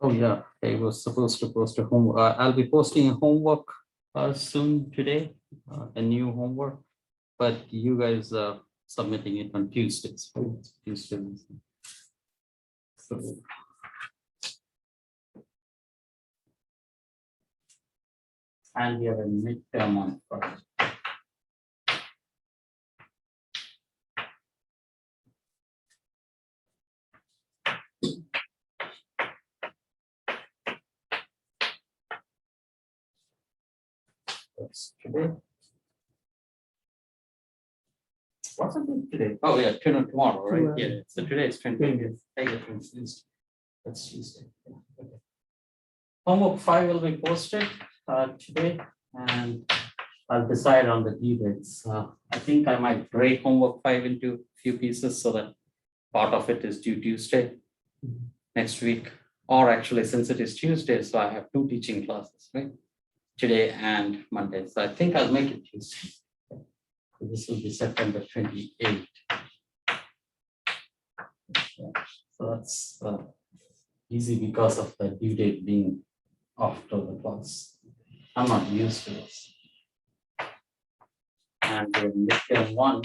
Oh yeah, I was supposed to post a homework. I'll be posting a homework soon today, a new homework, but you guys are submitting it on Tuesdays. Right? Tuesdays. So, and we have a midterm on Friday. That's today. What's the date today? Oh yeah, tomorrow, right? Yeah. So today is 20th. That's Tuesday. Yeah, okay. Homework 5 will be posted today, and I'll decide on the due dates. I think I might break homework 5 into a few pieces so that part of it is due Tuesday next week, or actually since it is Tuesday, so I have 2 teaching classes, right? Today and Monday. So I think I'll make it Tuesday. So this will be September 28th. Yeah. So that's easy because of the due date being after the class. I'm not used to this. And in midterm 1,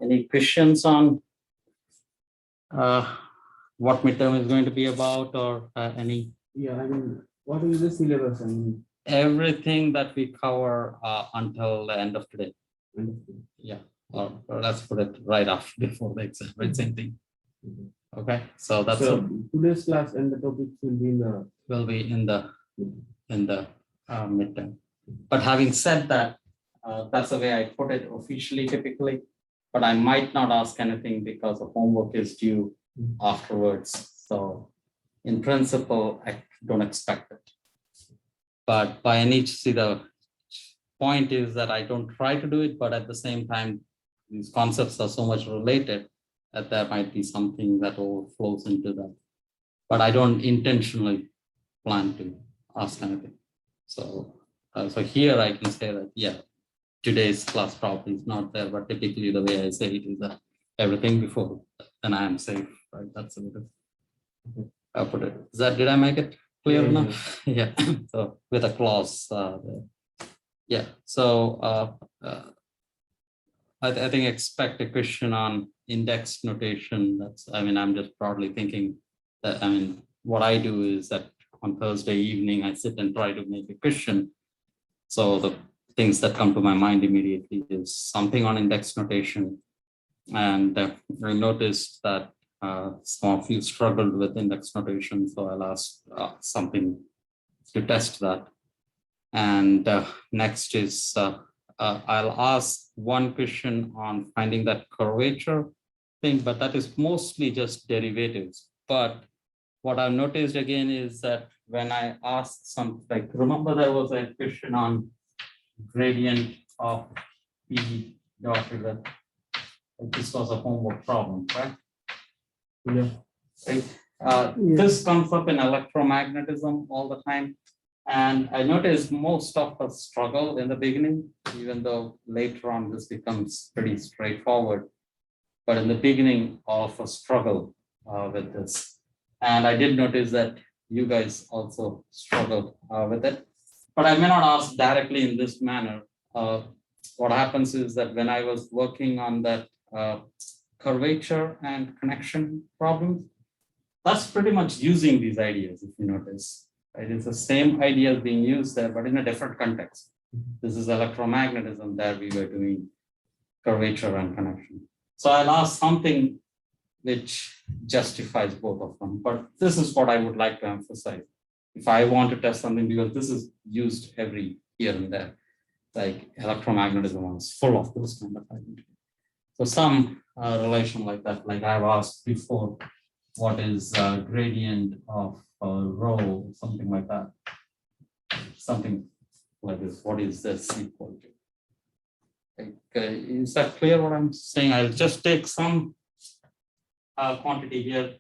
any questions on what midterm is going to be about, or any? Yeah, I mean, what is the syllabus? I mean, everything that we cover until the end of today. Yeah, or let's put it right after before the exam, right? Same thing. Okay, so that's so today's class and the topics will be in the midterm. But having said that, that's the way I put it officially typically, but I might not ask anything because the homework is due afterwards. So in principle, I don't expect it. But by any, see, the point is that I don't try to do it, but at the same time, these concepts are so much related that there might be something that overflows into that. But I don't intentionally plan to ask anything. So, so here I can say that, yeah, today's class probably is not there, but typically the way I say it is that everything before, then I am safe, right? That's a little, I put it. Is that, did I make it clear enough? Yeah. So with a clause there. Yeah. So I think expect a question on index notation. That's, I mean, I'm just broadly thinking that, I mean, what I do is that on Thursday evening, I sit and try to make a question. So the things that come to my mind immediately is something on index notation. And I noticed that some of you struggled with index notation. So I'll ask something to test that. And next is, I'll ask one question on finding that curvature thing, but that is mostly just derivatives. But what I've noticed again is that when I ask some, like, remember there was a question on gradient of P dotted with, this was a homework problem, right? Yeah. Right. This comes up in electromagnetism all the time. And I noticed most of us struggle in the beginning, even though later on this becomes pretty straightforward. But in the beginning, all of us struggle with this. And I did notice that you guys also struggled with it. But I may not ask directly in this manner. What happens is that when I was working on that curvature and connection problem, that's pretty much using these ideas, if you notice. Right? It's the same ideas being used there, but in a different context. This is electromagnetism. There we were doing curvature and connection. So I'll ask something which justifies both of them. But this is what I would like to emphasize. If I want to test something, because this is used every here and there, like electromagnetism is full of those kind of ideas. So some relation like that. Like I've asked before, what is gradient of rho, something like that. Something like this. What is this equal to? Like, is that clear what I'm saying? I'll just take some quantity here.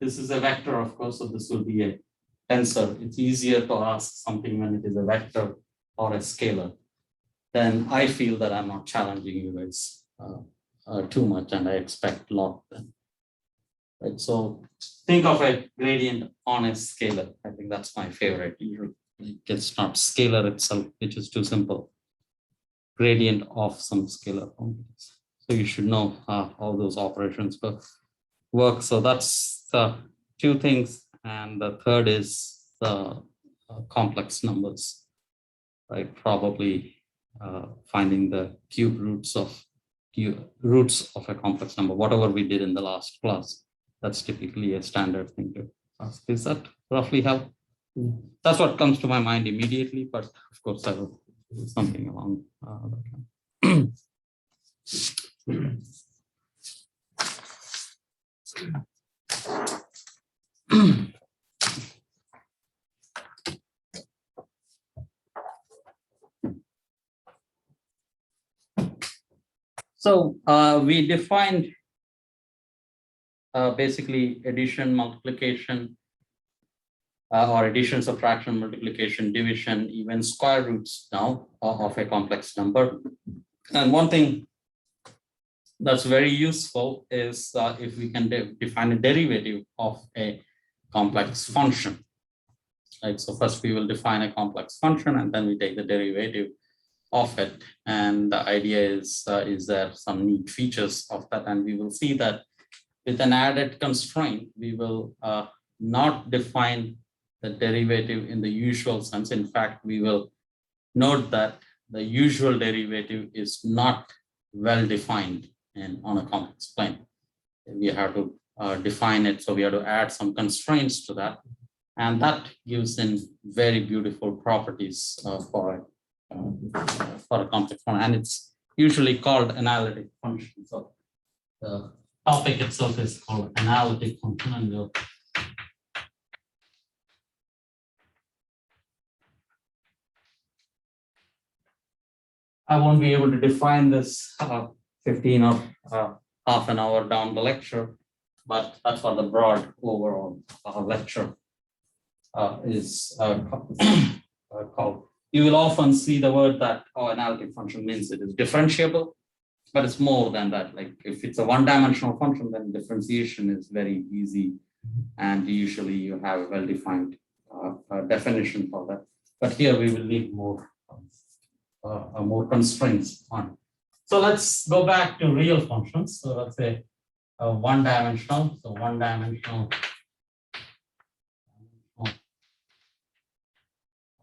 This is a vector, of course, so this will be a tensor. It's easier to ask something when it is a vector or a scalar. Then I feel that I'm not challenging you guys too much, and I expect a lot then. Right, so think of a gradient on a scalar. I think that's my favorite. It's not scalar itself, which is too simple. Gradient of some scalar quantities. So you should know how those operations work. So that's the two things, and the third is the complex numbers, right? Probably finding the cube roots of a complex number, whatever we did in the last class. That's typically a standard thing to ask. Is that roughly how? That's what comes to my mind immediately, but of course I will do something along that line. So we defined basically addition, multiplication, or addition, subtraction, multiplication, division, even square roots now of a complex number. And one thing that's very useful is if we can define a derivative of a complex function. Right? So first we will define a complex function, and then we take the derivative of it. And the idea is there some neat features of that, and we will see that with an added constraint, we will not define the derivative in the usual sense. In fact, we will note that the usual derivative is not well defined on a complex plane. We have to define it, so we have to add some constraints to that, and that gives in very beautiful properties for a complex function, and it's usually called analytic function. So the topic itself is called analytic function, and I won't be able to define this 15 or half an hour down the lecture, but that's what the broad overall lecture is called. You will often see the word that analytic function means it is differentiable, but it's more than that. Like if it's a one-dimensional function, then differentiation is very easy, and usually you have a well-defined definition for that. But here we will need more constraints on. So let's go back to real functions. So let's say one-dimensional. So one-dimensional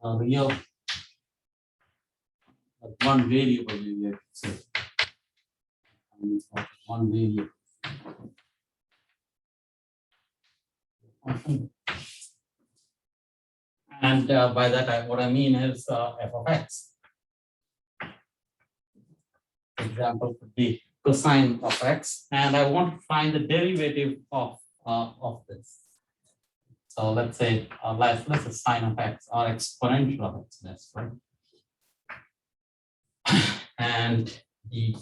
real one variable, you say one variable. And by that, what I mean is f of x. Example could be cosine of x, and I want to find the derivative of this. So let's say let's say sine of x or exponential of x, that's right. And the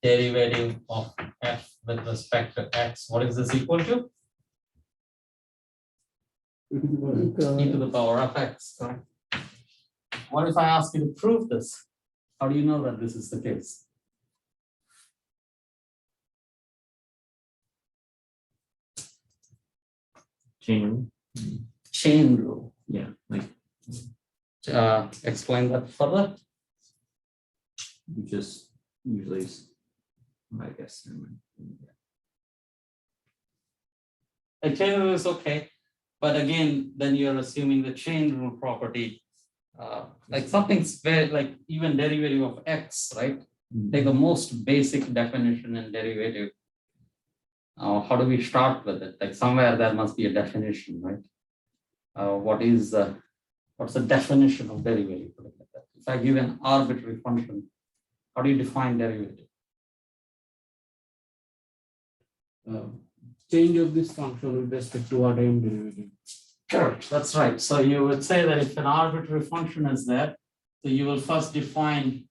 derivative of f with respect to x, what is this equal to? E to the power of x, right? What if I ask you to prove this? How do you know that this is the case? Chain rule. Yeah. Like explain that further. You just usually, I guess. A chain rule is okay, but again, then you're assuming the chain rule property. Like something's very like even derivative of x, right? Take the most basic definition and derivative. How do we start with it? Like somewhere there must be a definition, right? What's the definition of derivative? If I give an arbitrary function, how do you define derivative? change of this function with respect to our time derivative. Correct, that's right. So you would say that if an arbitrary function is there, so you will first define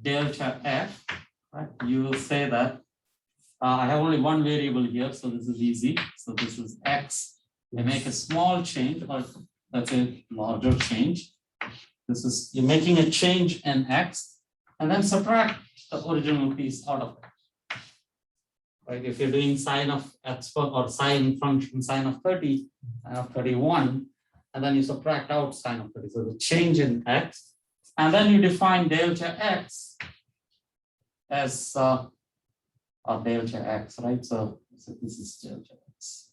delta f, right? You will say that I have only one variable here, so this is easy. So this is x. You make a small change, or let's say larger change. This is, you're making a change in x, and then subtract the original piece out of it. Right? If you're doing sine of x or sine function sine of 30, sine of 31, and then you subtract out sine of 30. So the change in x, and then you define delta x as or delta x, right? So this is delta x.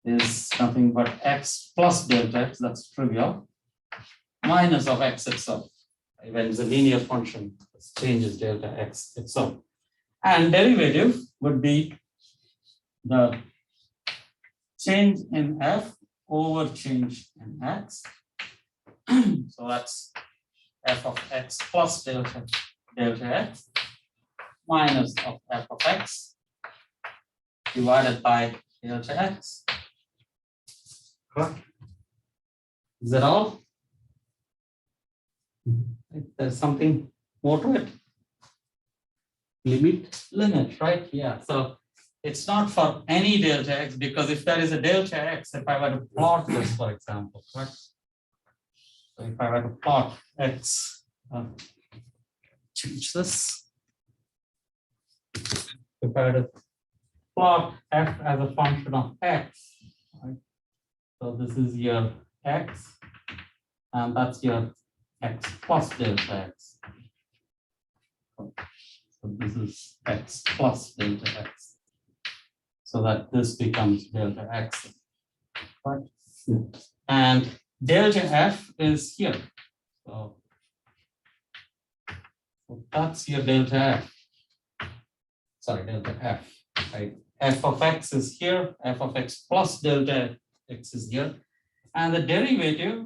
Is nothing but x plus delta x, that's trivial, minus of x itself. When it's a linear function, it changes delta x itself. And derivative would be the change in f over change in x. So that's f of x plus delta x minus of f of x divided by delta x. Correct? Is that all? There's something more to it. Limit, right? Yeah. So it's not for any delta x, because if there is a delta x, if I were to plot this, for example, correct? So if I were to plot x, change this. If I were to plot f as a function of x, right? So this is your x, and that's your x plus delta x. So this is x plus delta x. So that this becomes delta x. Right? And delta f is here. So that's your delta f. Sorry, delta f. Right? F of x is here, f of x plus delta x is here. And the derivative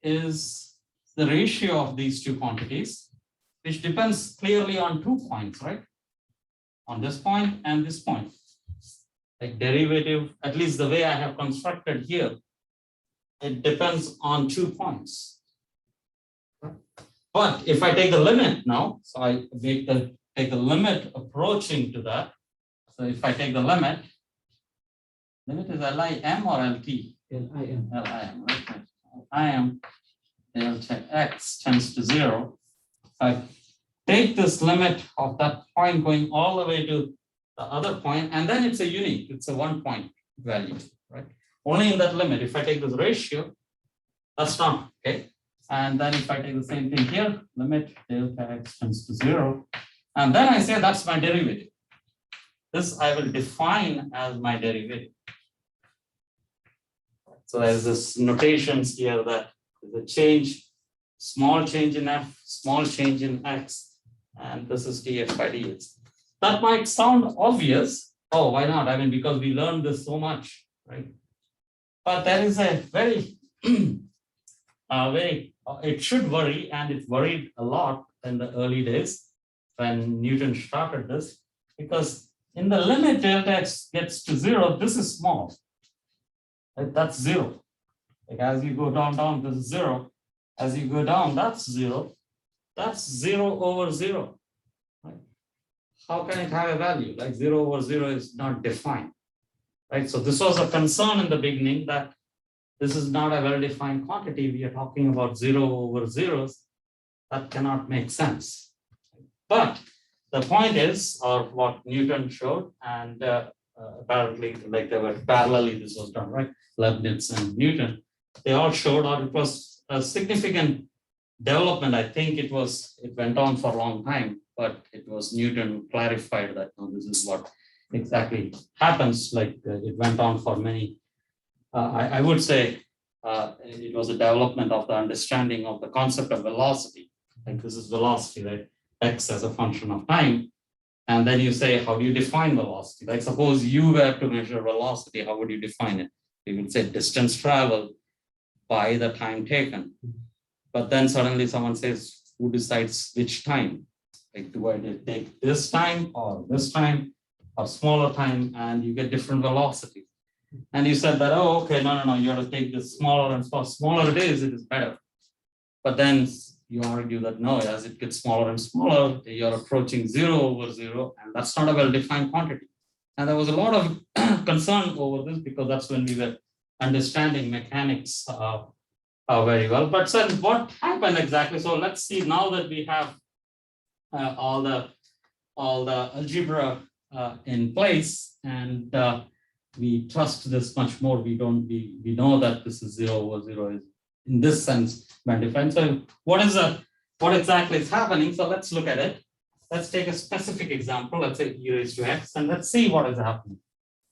is the ratio of these two quantities, which depends clearly on 2 points, right? On this point and this point. Like derivative, at least the way I have constructed here, it depends on 2 points. But if I take the limit now, so I take the limit approaching to that. So if I take the limit is LIM or LT? LIM. LIM, right? LIM delta x tends to 0. I take this limit of that point going all the way to the other point, and then it's a unique, it's a 1 point value, right? Only in that limit. If I take this ratio, that's not okay. And then if I take the same thing here, limit delta x tends to 0, and then I say that's my derivative. This I will define as my derivative. So there's this notations here that the change, small change in f, small change in x, and this is df by dx. That might sound obvious. Oh, why not? I mean, because we learned this so much, right? But there is a very, it should worry, and it worried a lot in the early days when Newton started this, because in the limit delta x gets to 0, this is small. Right? That's 0. Like as you go down, this is 0. As you go down, that's 0. That's 0 over 0. Right? How can it have a value? Like 0 over 0 is not defined. Right? So this was a concern in the beginning that this is not a well-defined quantity. We are talking about 0 over zeros. That cannot make sense. But the point is, or what Newton showed, and apparently, like they were parallelly, this was done, right? Leibniz and Newton, they all showed, or it was a significant development. I think it went on for a long time, but it was Newton clarified that no, this is what exactly happens. Like it went on for many. I would say it was a development of the understanding of the concept of velocity. Like this is velocity, right? X as a function of time. And then you say, how do you define velocity? Like suppose you were to measure velocity, how would you define it? You would say distance traveled by the time taken. But then suddenly someone says, who decides which time? Like do I take this time or this time? or smaller time, and you get different velocity. And you said that, oh, okay, no, you have to take this smaller and smaller it is better. But then you argue that no, as it gets smaller and smaller, you're approaching 0/0, and that's not a well-defined quantity. And there was a lot of concern over this because that's when we were understanding mechanics very well. But so what happened exactly? So let's see now that we have all the algebra in place, and we trust this much more. We know that this is 0/0 is in this sense well defined. So what exactly is happening? So let's look at it. Let's take a specific example. Let's say e raised to x, and let's see what is happening.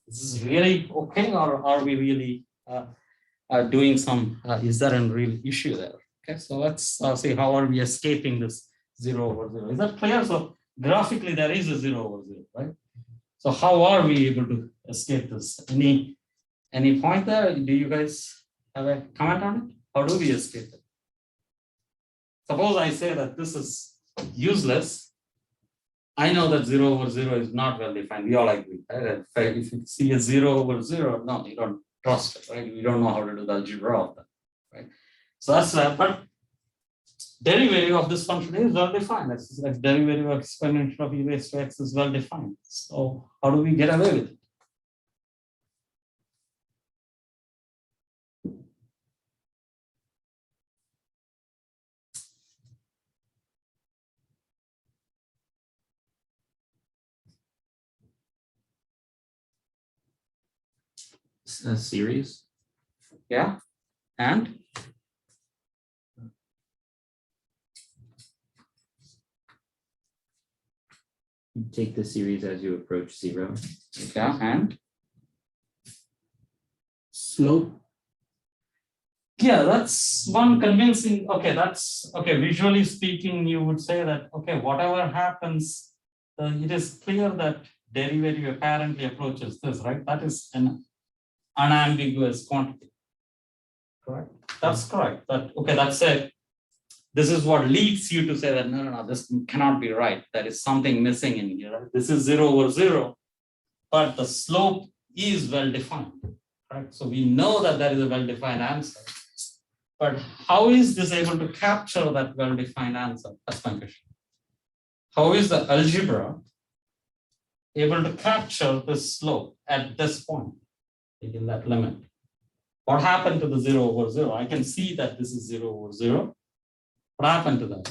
Is this really okay, or are we really doing some? Is there a real issue there? Okay, so let's see how are we escaping this 0/0. Is that clear? So graphically, there is a 0/0, right? So how are we able to escape this? Any point there? Do you guys have a comment on it? How do we escape it? Suppose I say that this is useless. I know that 0/0 is not well defined. We all agree, right? If you see a 0/0, no, you don't trust it, right? You don't know how to do the algebra of that, right? So that's that. But derivative of this function is well defined. It's like derivative of exponential of e raised to x is well defined. So how do we get away with it? A series. Yeah, and You take the series as you approach 0. yeah, and Slope. yeah, that's one convincing. Okay, that's okay. Visually speaking, you would say that okay, whatever happens, it is clear that derivative apparently approaches this, right? That is an unambiguous quantity. Correct. That's correct. That okay. That's it. This is what leads you to say that no, this cannot be right. There is something missing in here. Right? This is 0/0, but the slope is well defined. Right. So we know that there is a well-defined answer. But how is this able to capture that well-defined answer? That's my question. How is the algebra able to capture this slope at this point in that limit? What happened to the 0/0? I can see that this is 0/0. What happened to that?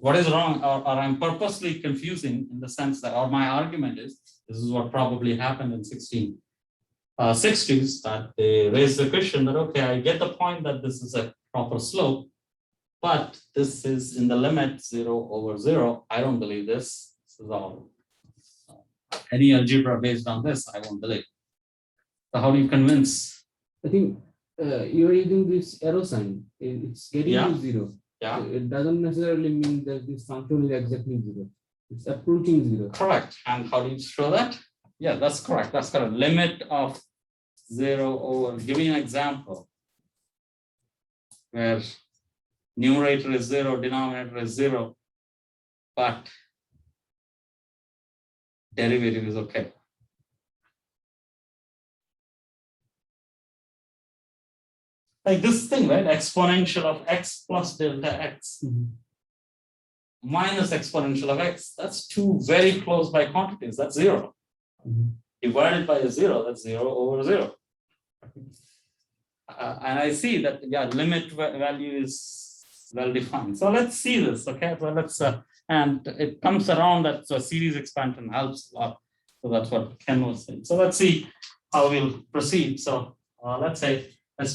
What is wrong? Or I'm purposely confusing in the sense that, or my argument is, this is what probably happened in 1660s, that they raised the question that, okay, I get the point that this is a proper slope, but this is in the limit 0/0. I don't believe this. This is all. Any algebra based on this, I won't believe. So how do you convince? I think you're using this arrow sign. It's getting to 0. Yeah. So it doesn't necessarily mean that this function is exactly 0. It's approaching 0. Correct. And how do you show that? Yeah, that's correct. That's correct. Limit of 0/. Give me an example where numerator is 0, denominator is 0, but derivative is okay. Like this thing, right? Exponential of x plus delta x minus exponential of x. That's two very close by quantities. That's 0. Divided by a 0, that's 0/0. And I see that, yeah, limit value is well defined. So let's see this, okay? So let's, and it comes around that so series expansion helps a lot. So that's what Ken was saying. So let's see how we'll proceed. So let's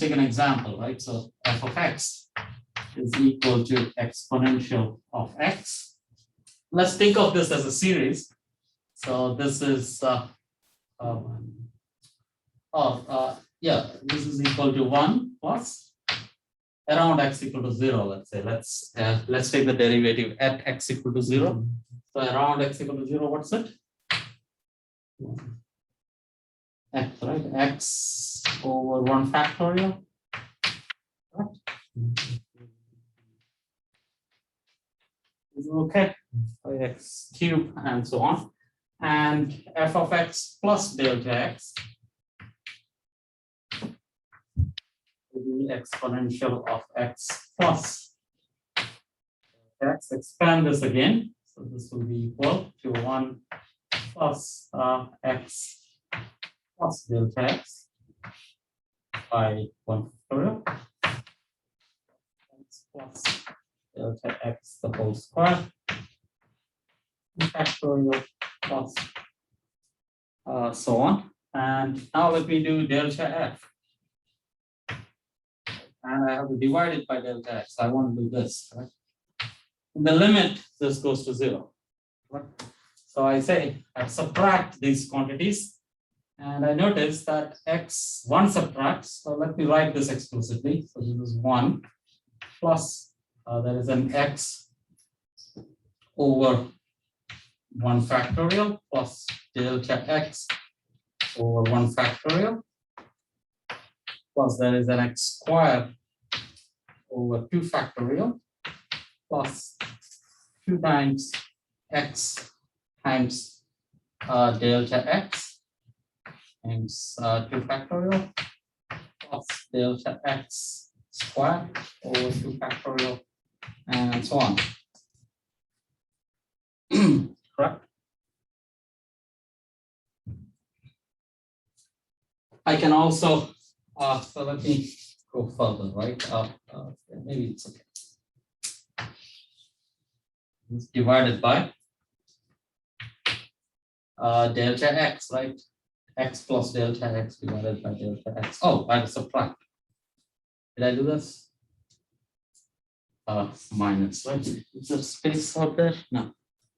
take an example, right? So f of x is equal to exponential of x. Let's think of this as a series. So this is, this is equal to 1 plus around x equal to 0, let's say. Let's take the derivative at x equal to 0. So around x equal to 0, what's it? X, right? X over 1 factorial. Right? This is okay. X cube and so on. And f of x plus delta x will be exponential of x plus x. Expand this again. So this will be equal to 1 plus x plus delta x by 1 factorial x plus delta x the whole square factorial plus so on. And now let me do delta f. And I have to divide it by delta x. I want to do this, right? In the limit, this goes to 0. Right? So I say I subtract these quantities, and I notice that x1 subtracts. So let me write this explicitly. So this is 1 plus there is an x over 1 factorial plus delta x over 1 factorial plus there is an x squared over 2 factorial plus 2 times x times delta x times 2 factorial plus delta x squared over 2 factorial and so on. Correct? I can also, so let me go further, right? Maybe it's okay. It's divided by delta x, right? X plus delta x divided by delta x. Oh, I have to subtract. Did I do this? Minus, right? Is there space out there? No.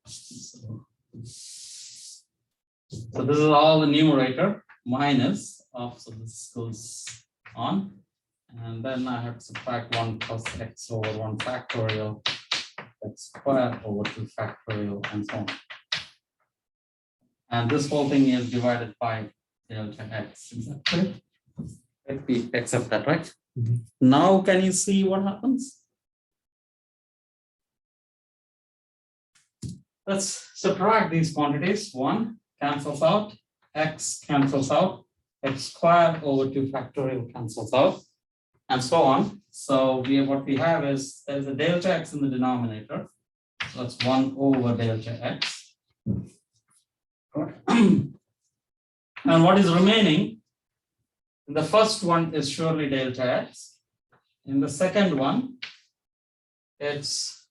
So this is all the numerator minus of, so this goes on, and then I have to subtract 1 plus x over 1 factorial, x squared over 2 factorial, and so on. And this whole thing is divided by delta x. Is that clear? Let me accept that, right? Mm-hmm. Now, can you see what happens? Let's subtract these quantities. 1 cancels out, x cancels out, x squared over 2 factorial cancels out, and so on. So what we have is there is a delta x in the denominator. So that's 1 over delta x. And what is remaining? The first one is surely delta x. In the second one, it's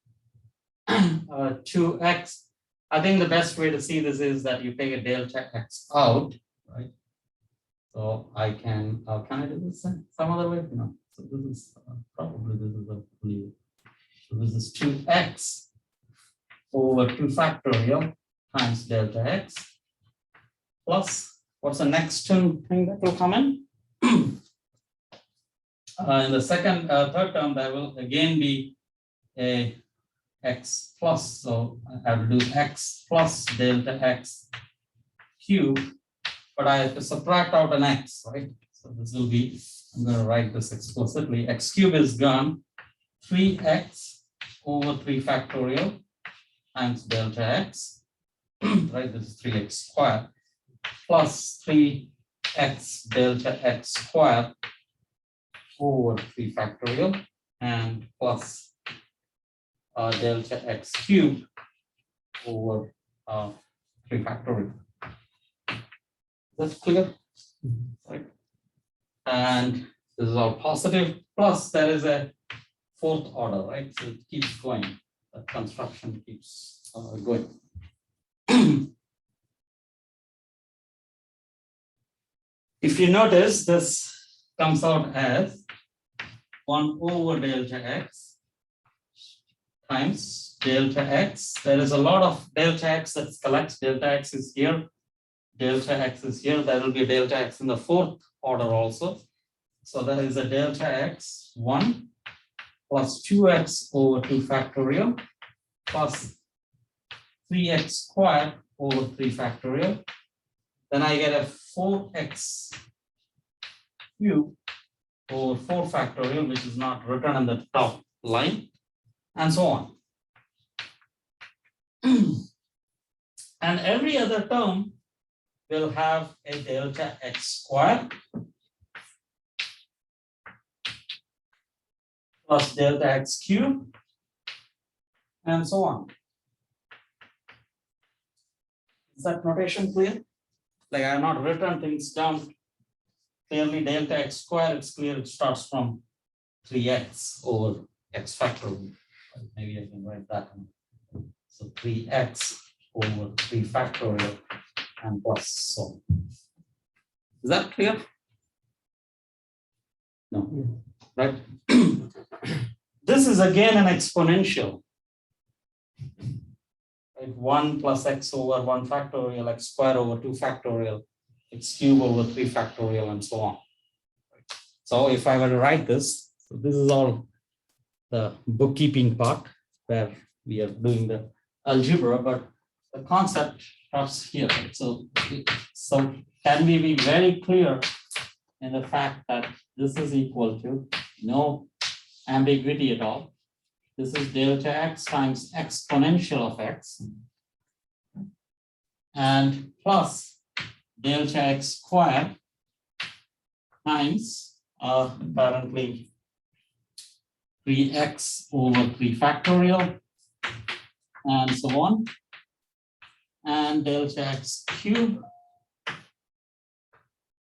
2x. I think the best way to see this is that you take a delta x out, right? So I can I do this some other way? No. So this is probably this is a new. So this is 2x over 2 factorial times delta x plus what's the next thing that will come in? In the third term, there will again be a x plus, so I have to do x plus delta x cube, but I have to subtract out an x, right? So this will be, I'm going to write this explicitly, x cube is gone, 3x over 3 factorial times delta x, right? This is 3x squared plus 3x delta x squared over 3 factorial and plus delta x cube over 3 factorial. That's clear, right? And this is all positive. Plus, there is a 4th order, right? So it keeps going. The construction keeps going. If you notice, this comes out as 1 over delta x times delta x. There is a lot of delta x that collects. Delta x is here. Delta x is here. There will be a delta x in the 4th order also. So there is a delta x 1 plus 2x over 2 factorial plus 3x squared over 3 factorial. Then I get a 4x cube over 4 factorial, which is not written in the top line, and so on. And every other term will have a delta x squared plus delta x cubed and so on. Is that notation clear? Like I have not written things down clearly. Delta x squared, it's clear it starts from 3x over x factorial. Maybe I can write that one. So 3x over 3 factorial and plus so on. Is that clear? No, right? This is again an exponential. Right? 1 plus x over 1 factorial, x square over 2 factorial, x cube over 3 factorial, and so on. So if I were to write this, so this is all the bookkeeping part where we are doing the algebra, but the concept starts here. So can we be very clear in the fact that this is equal to no ambiguity at all? This is delta x times exponential of x and plus delta x squared times apparently 3x over 3 factorial and so on, and delta x cube,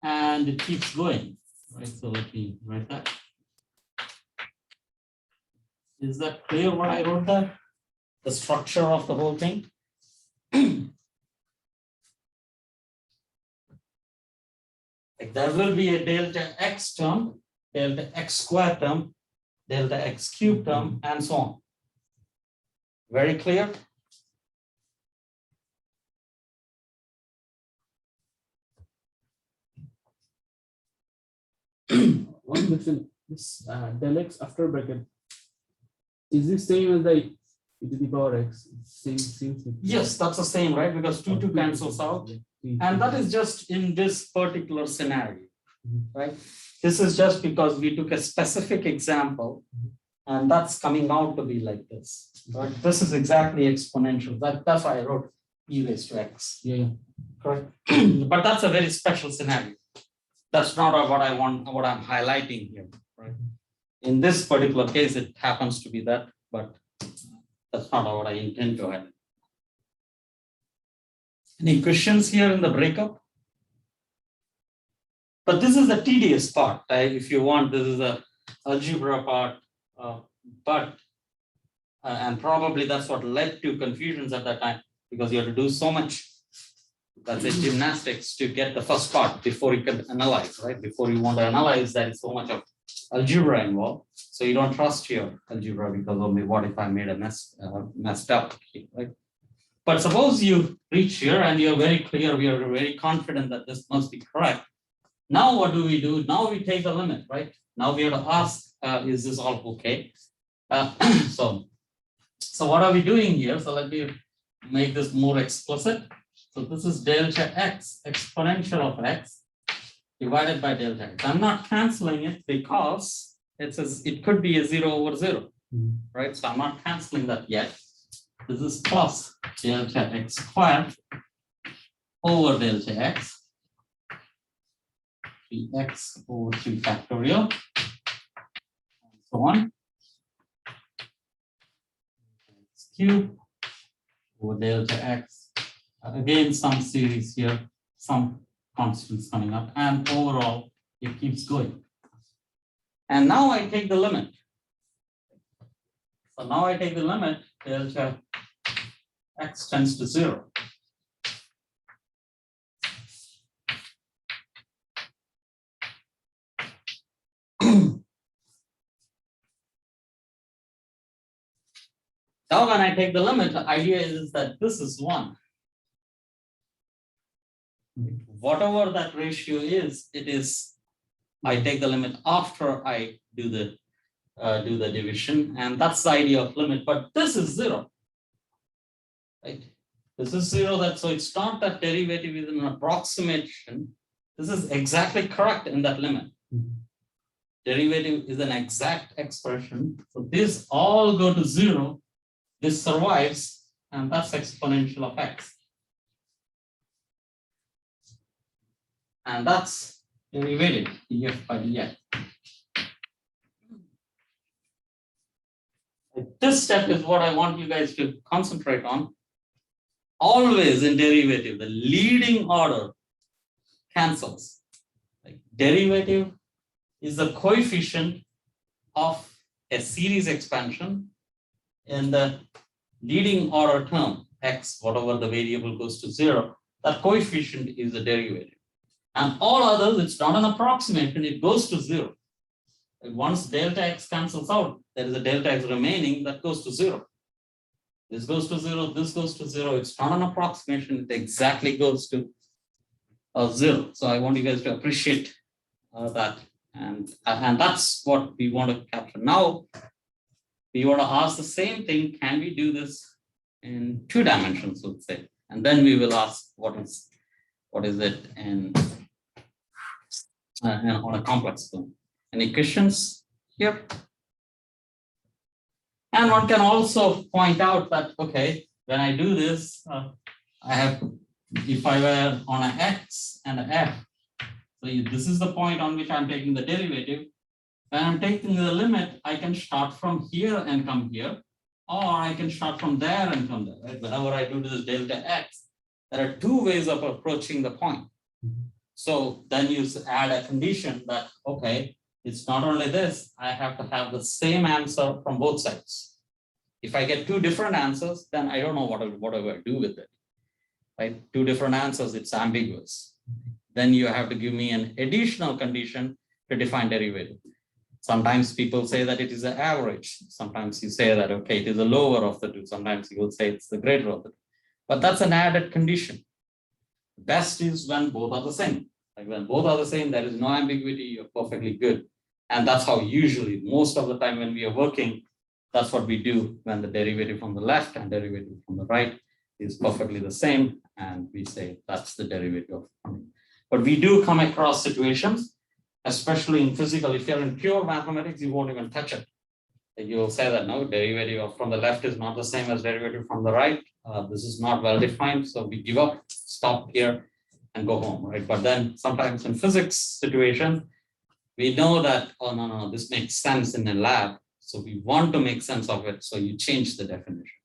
and it keeps going, right? So let me write that. Is that clear what I wrote there? The structure of the whole thing? Like there will be a delta x term, delta x squared term, delta x cube term, and so on. Very clear? One question, this del x after bracket, is this same as the e to the power x? Same. Yes, that's the same, right? Because 2 cancels out. And that is just in this particular scenario, right? This is just because we took a specific example and that's coming out to be like this, right? This is exactly exponential. That's why I wrote e raised to x. Yeah. Correct. But that's a very special scenario. That's not what I want, what I'm highlighting here, right? In this particular case, it happens to be that, but that's not what I intend to highlight. Any questions here in the breakup? But this is the tedious part. If you want, this is the algebra part, and probably that's what led to confusions at that time, because you have to do so much, that's a gymnastics to get the first part before you can analyze, right? Before you want to analyze, there is so much of algebra involved. So you don't trust your algebra because only what if I made a messed up, right? But suppose you reach here and you're very clear, we are very confident that this must be correct. Now what do? Now we take the limit, right? Now we have to ask, is this all okay? So what are we doing here? So let me make this more explicit. So this is delta x, exponential of x, divided by delta x. I'm not canceling it because it says it could be a 0 over 0, right? So I'm not canceling that yet. This is plus delta x squared over delta x, 3x over 3 factorial, and so on. X cube over delta x. Again, some series here, some constants coming up, and overall it keeps going. And now I take the limit. So now I take the limit, delta x tends to 0. Now when I take the limit, the idea is that this is 1. Whatever that ratio is, it is, I take the limit after I do the division, and that's the idea of limit, but this is 0. Right? This is 0, so it's not that derivative is an approximation. This is exactly correct in that limit. Derivative is an exact expression. So these all go to 0. This survives, and that's exponential of x. And that's derivative df by dx. This step is what I want you guys to concentrate on. Always in derivative, the leading order cancels. Like derivative is the coefficient of a series expansion in the leading order term, x, whatever the variable goes to 0, that coefficient is the derivative. And all others, it's not an approximation, it goes to 0. Once delta x cancels out, there is a delta x remaining that goes to 0. This goes to 0, this goes to 0. It's not an approximation, it exactly goes to 0. So I want you guys to appreciate that. And that's what we want to capture. Now, we want to ask the same thing. Can we do this in 2 dimensions, let's say? And then we will ask what is it in on a complex form. Any questions here? And one can also point out that, okay, when I do this, I have, if I were on an x and an f, so this is the point on which I'm taking the derivative. When I'm taking the limit, I can start from here and come here, or I can start from there and come there. Right? Whenever I do this delta x, there are 2 ways of approaching the point. So then you add a condition that, okay, it's not only this, I have to have the same answer from both sides. If I get 2 different answers, then I don't know what I will do with it. Right? 2 different answers, it's ambiguous. Then you have to give me an additional condition to define derivative. Sometimes people say that it is an average. Sometimes you say that, okay, it is the lower of the 2. Sometimes you will say it's the greater of the 2. But that's an added condition. Best is when both are the same. Like when both are the same, there is no ambiguity, you're perfectly good. And that's how usually, most of the time when we are working, that's what we do when the derivative from the left and derivative from the right is perfectly the same. And we say that's the derivative of funding. But we do come across situations, especially in physical, if you're in pure mathematics, you won't even touch it. You'll say that no, derivative from the left is not the same as derivative from the right. This is not well defined. So we give up, stop here and go home, right? But then sometimes in physics situation, we know that, oh, no, this makes sense in a lab. So we want to make sense of it. So you change the definition.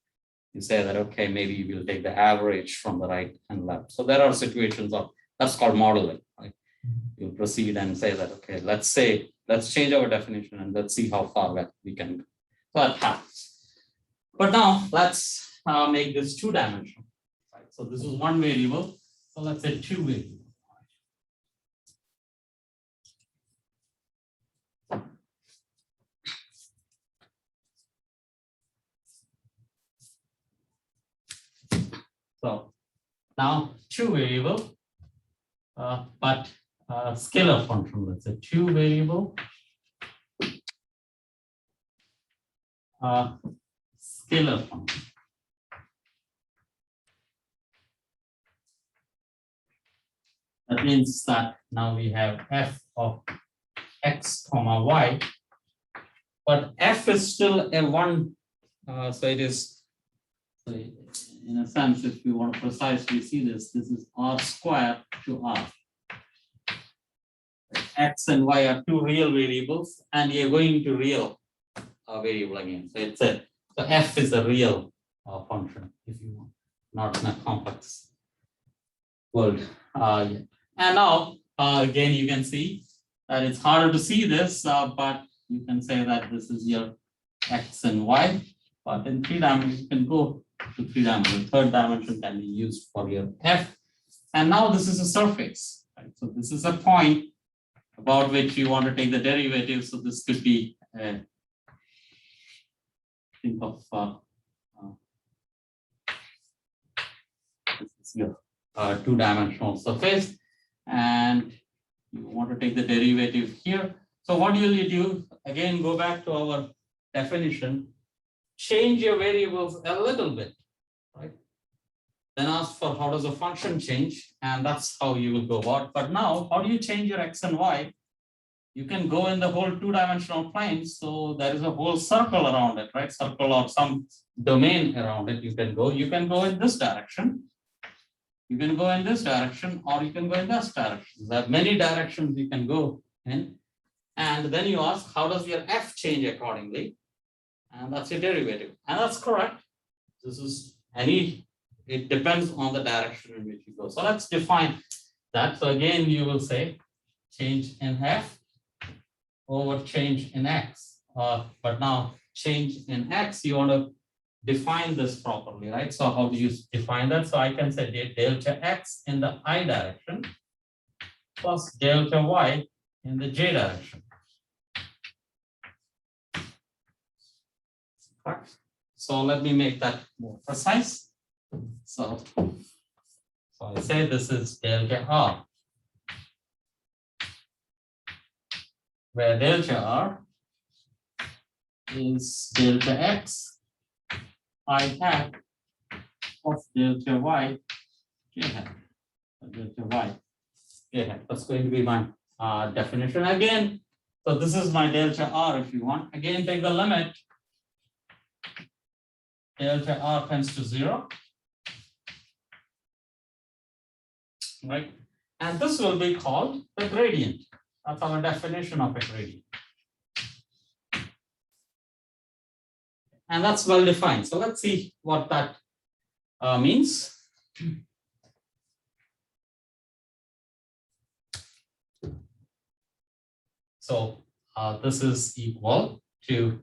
You say that, okay, maybe you will take the average from the right and left. So there are situations of, that's called modeling, right? You'll proceed and say that, okay, let's change our definition and let's see how far back we can go. So that happens. But now let's make this 2-dimensional. Right? So this is 1 variable. So let's say 2 variables. So now 2 variable, but scalar function, let's say 2 variable scalar function. That means that now we have f of x comma y, but f is still a 1, so it is, so in a sense, if we want to precisely see this is r squared to r. X and y are 2 real variables, and you're going to real variable again. So it's so f is a real function, if you want, not in a complex world. Yeah. And now, again, you can see that it's harder to see this, but you can say that this is your x and y. But in 3 dimensions, you can go to 3 dimensions. 3rd dimension can be used for your f. And now this is a surface. Right? So this is a point about which you want to take the derivative. So this could be, think of this is your 2-dimensional surface, and you want to take the derivative here. So what will you do? Again, go back to our definition, change your variables a little bit, right? Then ask for how does the function change, and that's how you will go about. But now, how do you change your x and y? You can go in the whole 2-dimensional plane. So there is a whole circle around it, right? Circle or some domain around it. You can go in this direction. You can go in this direction or you can go in this direction. There are many directions you can go in. And then you ask, how does your f change accordingly? And that's your derivative. And that's correct. This is it depends on the direction in which you go. So let's define that. So again, you will say change in f over change in x. But now change in x, you want to define this properly, right? So how do you define that? So I can say delta x in the I direction plus delta y in the j direction. So let me make that more precise. So I say this is delta r, where delta r is delta x I hat of delta y j hat, delta y j hat. That's going to be my definition again. So this is my delta r if you want. Again, take the limit. Delta r tends to 0, right? And this will be called the gradient. That's our definition of a gradient. And that's well defined. So let's see what that means. So this is equal to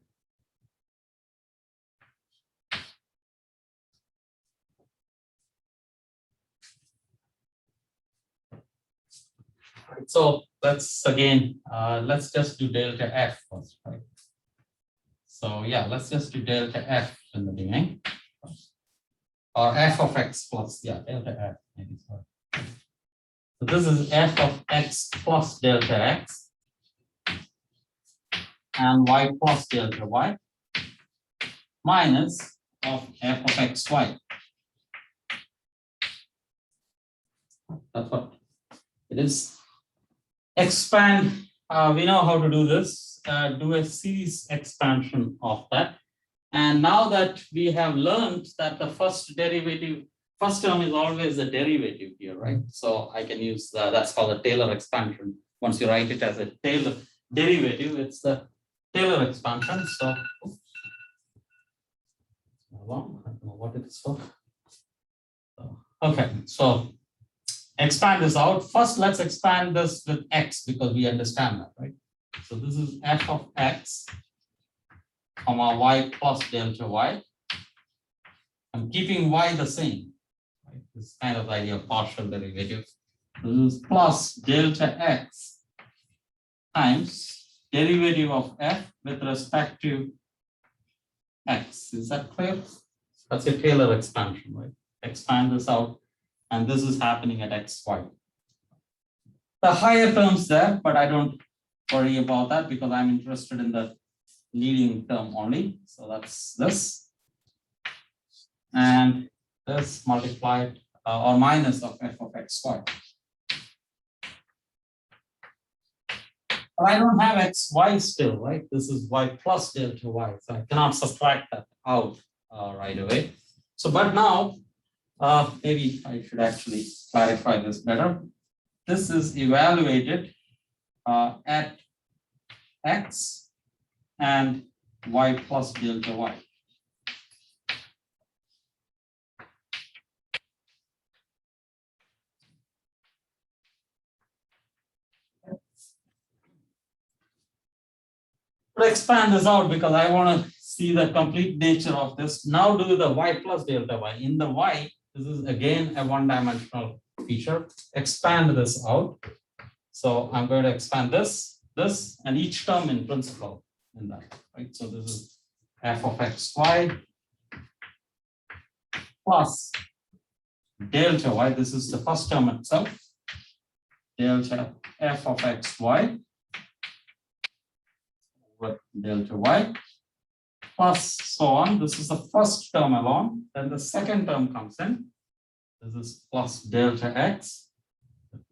so let's again, let's just do delta f first, right? So yeah, let's just do delta f in the beginning, or f of x plus, yeah, delta f, maybe, sorry. So this is f of x plus delta x and y plus delta y minus of f of x y. That's what it is. Expand, we know how to do this, do a series expansion of that. And now that we have learned that the first term is always a derivative here, right? So I can use that's called a Taylor expansion. Once you write it as a Taylor derivative, it's the Taylor expansion. So, I don't know what it is for. Okay, so expand this out. First, let's expand this with x because we understand that, right? So this is f of x, comma y plus delta y. I'm keeping y the same, right? This kind of idea of partial derivative. This is plus delta x times derivative of f with respect to x. Is that clear? That's a Taylor expansion, right? Expand this out. And this is happening at x, y. The higher terms there, but I don't worry about that because I'm interested in the leading term only. So that's this. And this multiplied or minus of f of x, y. But I don't have x, y still, right? This is y plus delta y. So I cannot subtract that out right away. So, but now, maybe I should actually clarify this better. This is evaluated at x and y plus delta y. To expand this out because I want to see the complete nature of this. Now do the y plus delta y. In the y, this is again a one-dimensional feature. Expand this out. So I'm going to expand this, and each term in principle in that, right? So this is f of x, y plus delta y. This is the first term itself. Delta f of x, y with delta y plus so on. This is the first term alone. Then the second term comes in. This is plus delta x.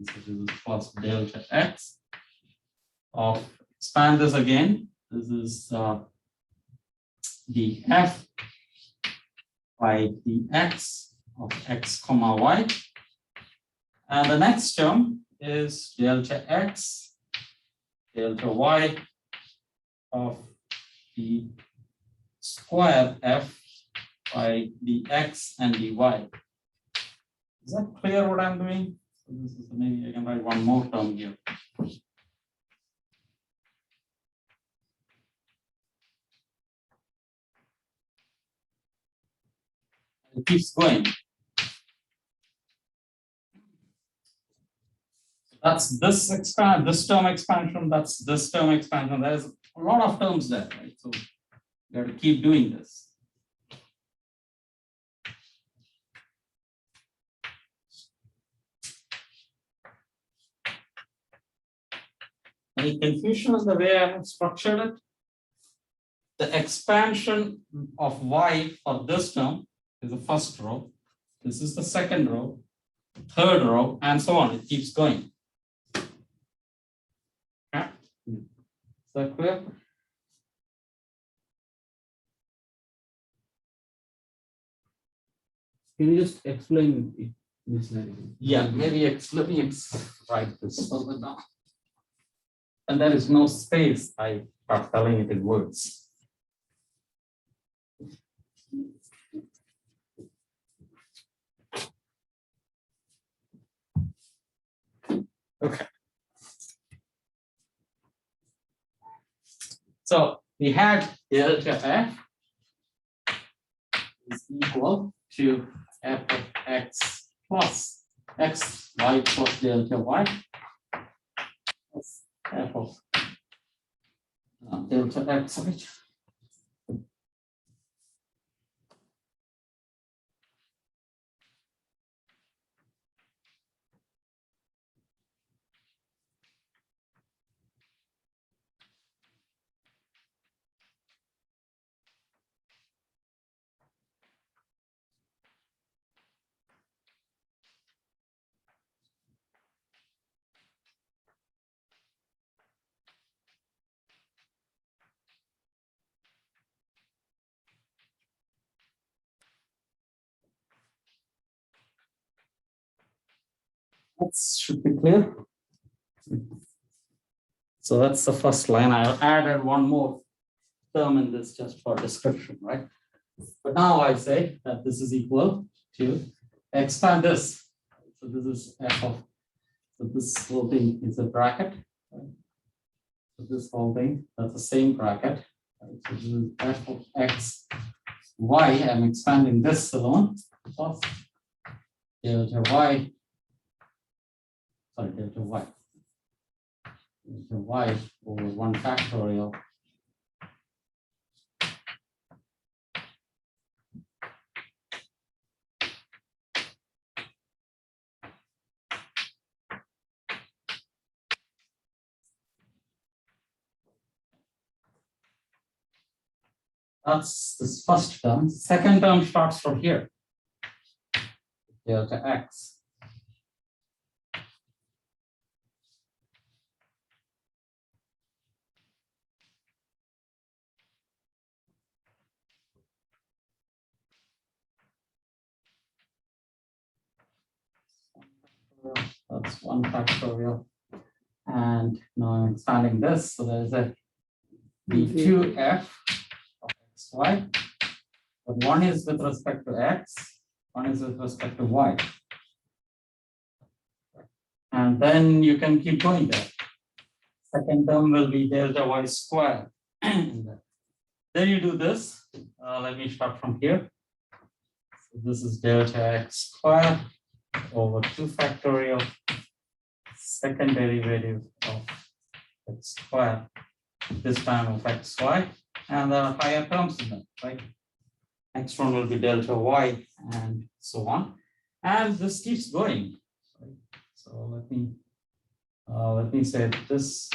This is plus delta x of, expand this again. This is df by dx of x comma y And the next term is delta x, delta y of the square f by dx and dy. Is that clear what I'm doing? So this is maybe I can write one more term here. It keeps going. That's this term expansion, that's this term expansion. There's a lot of terms there, right? So you have to keep doing this. Any confusion in the way I have structured it? The expansion of y for this term is the first row. This is the second row, third row, and so on. It keeps going. Okay. Is that clear? Can you just explain it this line? Yeah, maybe let me write this over now. And there is no space. I start telling it in words. Okay. So we had delta f is equal to f of x plus x y plus delta y plus f of delta x, right? That should be clear. So that's the first line. I added one more term in this just for description, right? But now I say that this is equal to expand this. So this is f of, so this whole thing is a bracket. Right? So this whole thing, that's the same bracket. Right? So this is f of x, y. I'm expanding this alone. Plus delta y. Sorry, delta y. Delta y over 1 factorial. That's this first term. Second term starts from here. Delta x. That's 1 factorial. And now I'm expanding this. So there's a d2f of xy. But one is with respect to x, one is with respect to y. And then you can keep going there. Second term will be delta y squared. Then you do this. Let me start from here. So this is delta x squared over 2 factorial. Second derivative of x squared, this time of xy, and there are higher terms in that, right? Next one will be delta y and so on. And this keeps going. Right? So let me say this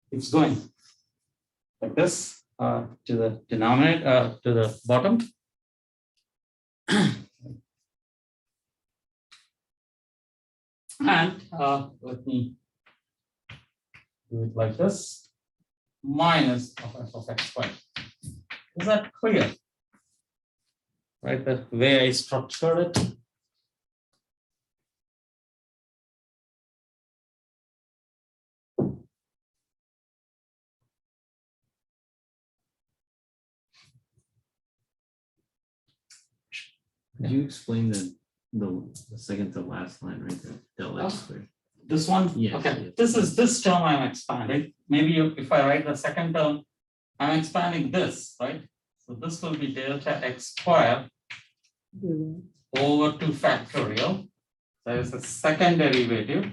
keeps going like this to the denominator, to the bottom. And let me do it like this, minus of f of x squared. Is that clear? Right, the way I structured it. Could you explain the second to last line right there? Del X squared. This one? Yes, Okay, yes. this is this term I'm expanding. Maybe if I write the second term, I'm expanding this, right? So this will be delta x squared over 2 factorial. There is a second derivative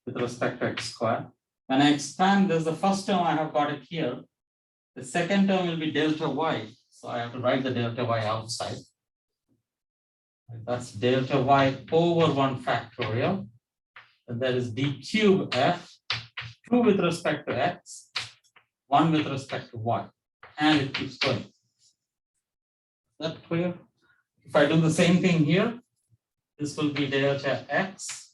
with respect to x squared. When I expand this, the first term I have got it here. The second term will be delta y. So I have to write the delta y outside. That's delta y over 1 factorial. And that is d cube f, 2 with respect to x, 1 with respect to y. And it keeps going. Is that clear? If I do the same thing here, this will be delta x,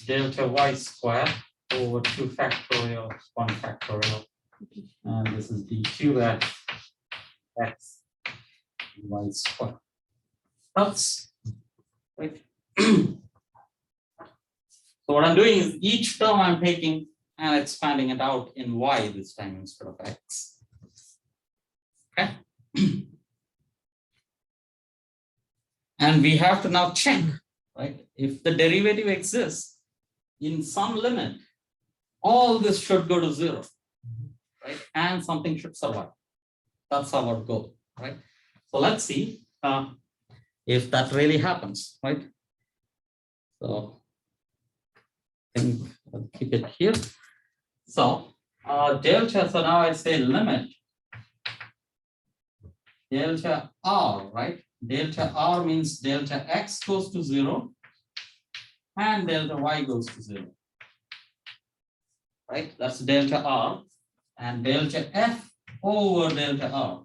delta y squared over 2 factorial, 1 factorial. And this is d cube f x y squared. That's right. So what I'm doing is each term I'm taking and expanding it out in y this time instead of x. Okay. And we have to now check, right? If the derivative exists in some limit, all this should go to 0, right? And something should survive. That's our goal, right? So let's see if that really happens, right? So I'll keep it here. So delta, so now I say limit delta r, right? Delta r means delta x goes to 0 and delta y goes to 0, right? That's delta r, and delta f over delta r.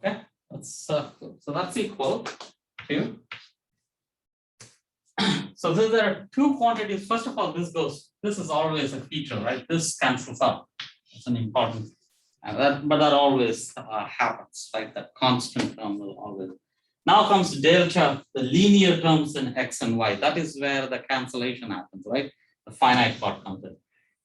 Okay, that's so that's equal to. So there are two quantities. First of all, this is always a feature, right? This cancels out. It's an important, but that always happens, right? That constant term will always. Now comes delta, the linear terms in x and y. That is where the cancellation happens, right? The finite part comes in.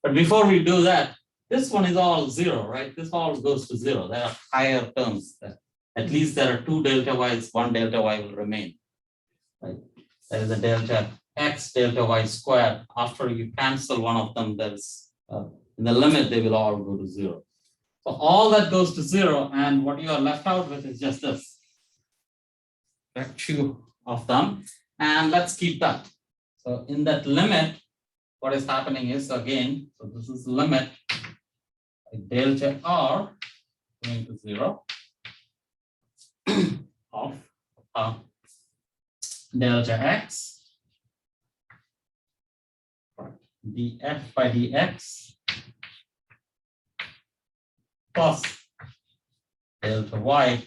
But before we do that, this one is all 0, right? This all goes to 0. There are higher terms there. At least there are 2 delta y's, 1 delta y will remain, right? There is a delta x, delta y squared. After you cancel one of them, there's in the limit, they will all go to 0. So all that goes to 0, and what you are left out with is just this. There are 2 of them, and let's keep that. So in that limit, what is happening is again, so this is limit delta r going to 0 of delta x df by dx plus delta y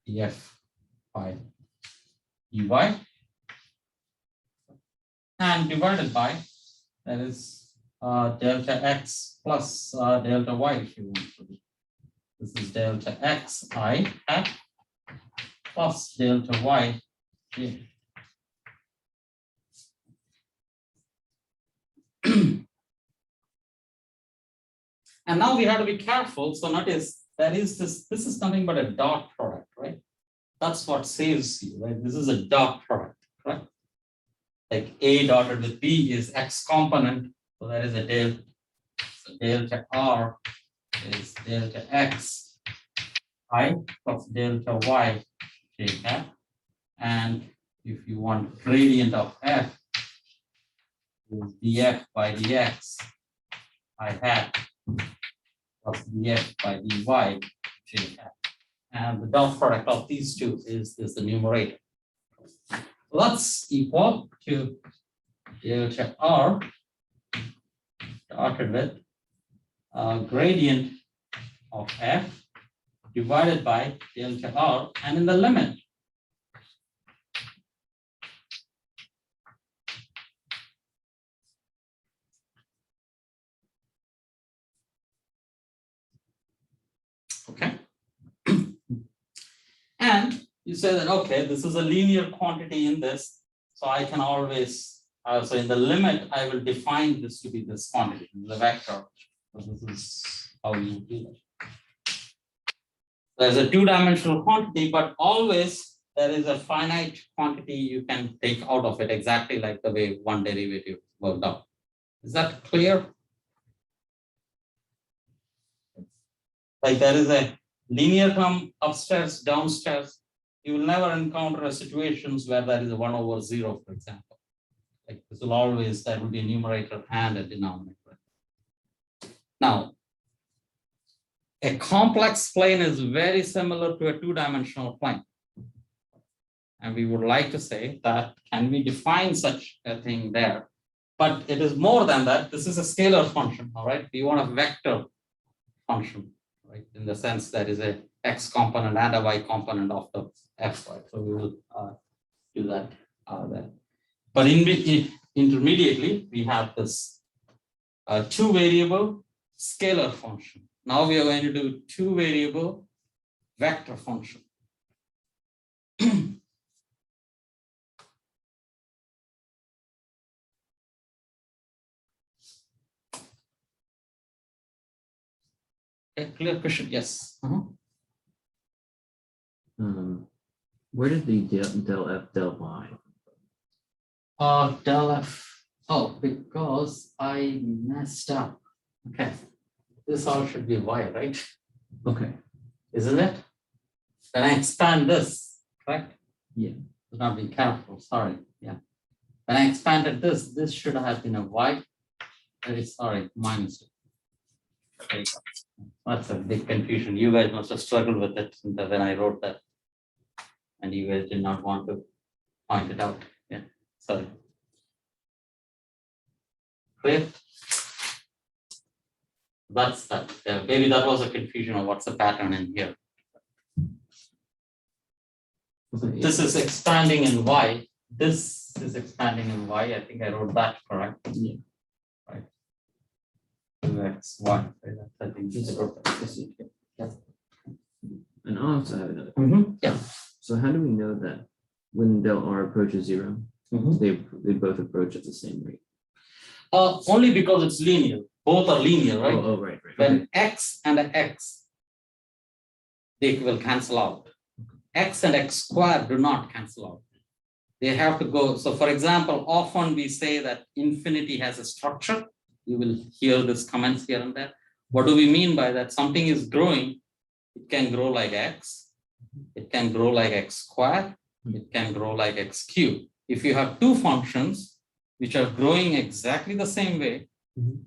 df by dy and divided by, that is delta x plus delta y if you want to be. This is delta x I hat plus delta y j. And now we have to be careful. So notice that is this is nothing but a dot product, right? That's what saves you, right? This is a dot product, right? Like A dotted with B is x component. So that is a delta. So delta R is delta x I plus delta y j hat. And if you want gradient of f, is df by dx I hat plus df by dy j hat. And the dot product of these two is the numerator. So that's equal to delta r dotted with gradient of f divided by delta R, and in the limit, okay. And you say that, okay, this is a linear quantity in this, so I can always, so in the limit, I will define this to be this quantity, the vector. So this is how you do that. There's a two-dimensional quantity, but always there is a finite quantity you can take out of it, exactly like the way one derivative worked out. Is that clear? Like there is a linear term upstairs, downstairs. You will never encounter situations where there is a 1 over 0, for example. Like this will always, there will be a numerator and a denominator. Now, a complex plane is very similar to a two-dimensional plane. And we would like to say that, can we define such a thing there? But it is more than that. This is a scalar function, all right? We want a vector function, right? In the sense there is a x component and a y component of the f, right? So we will do that there. But intermediately, we have this two-variable scalar function. Now we are going to do two-variable vector function. Okay, clear question? Yes. Where did the del f del y? Del f. Oh, because I messed up. Okay. This all should be y, right? Okay. Isn't it? When I expand this, correct? Yeah. Not be careful, sorry. Yeah. When I expanded this, this should have been a y. Very sorry, minus. That's a big confusion. You guys must have struggled with it when I wrote that. And you guys did not want to point it out. Yeah, sorry. Clear? That's that. Maybe that was a confusion of what's the pattern in here. Okay. This is expanding in y. This is expanding in y. I think I wrote that correct. Yeah. Right. 2x, 1. I think I wrote that. Yeah. And I also have another question. Yeah. So how do we know that when del r approaches 0, they both approach at the same rate? Only because it's linear. Both are linear, right? Oh, right. When Okay. x and x, they will cancel out. X and x squared do not cancel out. They have to go. So for example, often we say that infinity has a structure. You will hear this comments here and there. What do we mean by that? Something is growing. It can grow like x. It can grow like x squared. It can grow like x cubed. If you have two functions which are growing exactly the same way,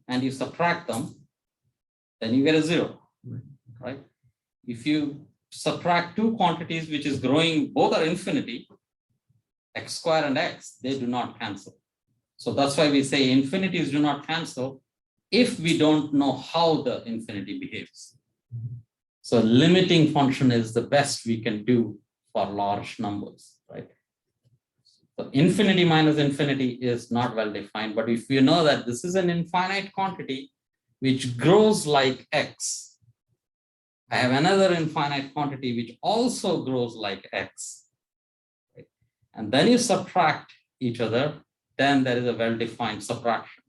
and you subtract them, then you get a 0, right? If you subtract two quantities which is growing, both are infinity, x squared and x, they do not cancel. So that's why we say infinities do not cancel if we don't know how the infinity behaves. So limiting function is the best we can do for large numbers, right? So infinity minus infinity is not well defined, but if you know that this is an infinite quantity which grows like x, I have another infinite quantity which also grows like x, right? And then you subtract each other, then there is a well-defined subtraction.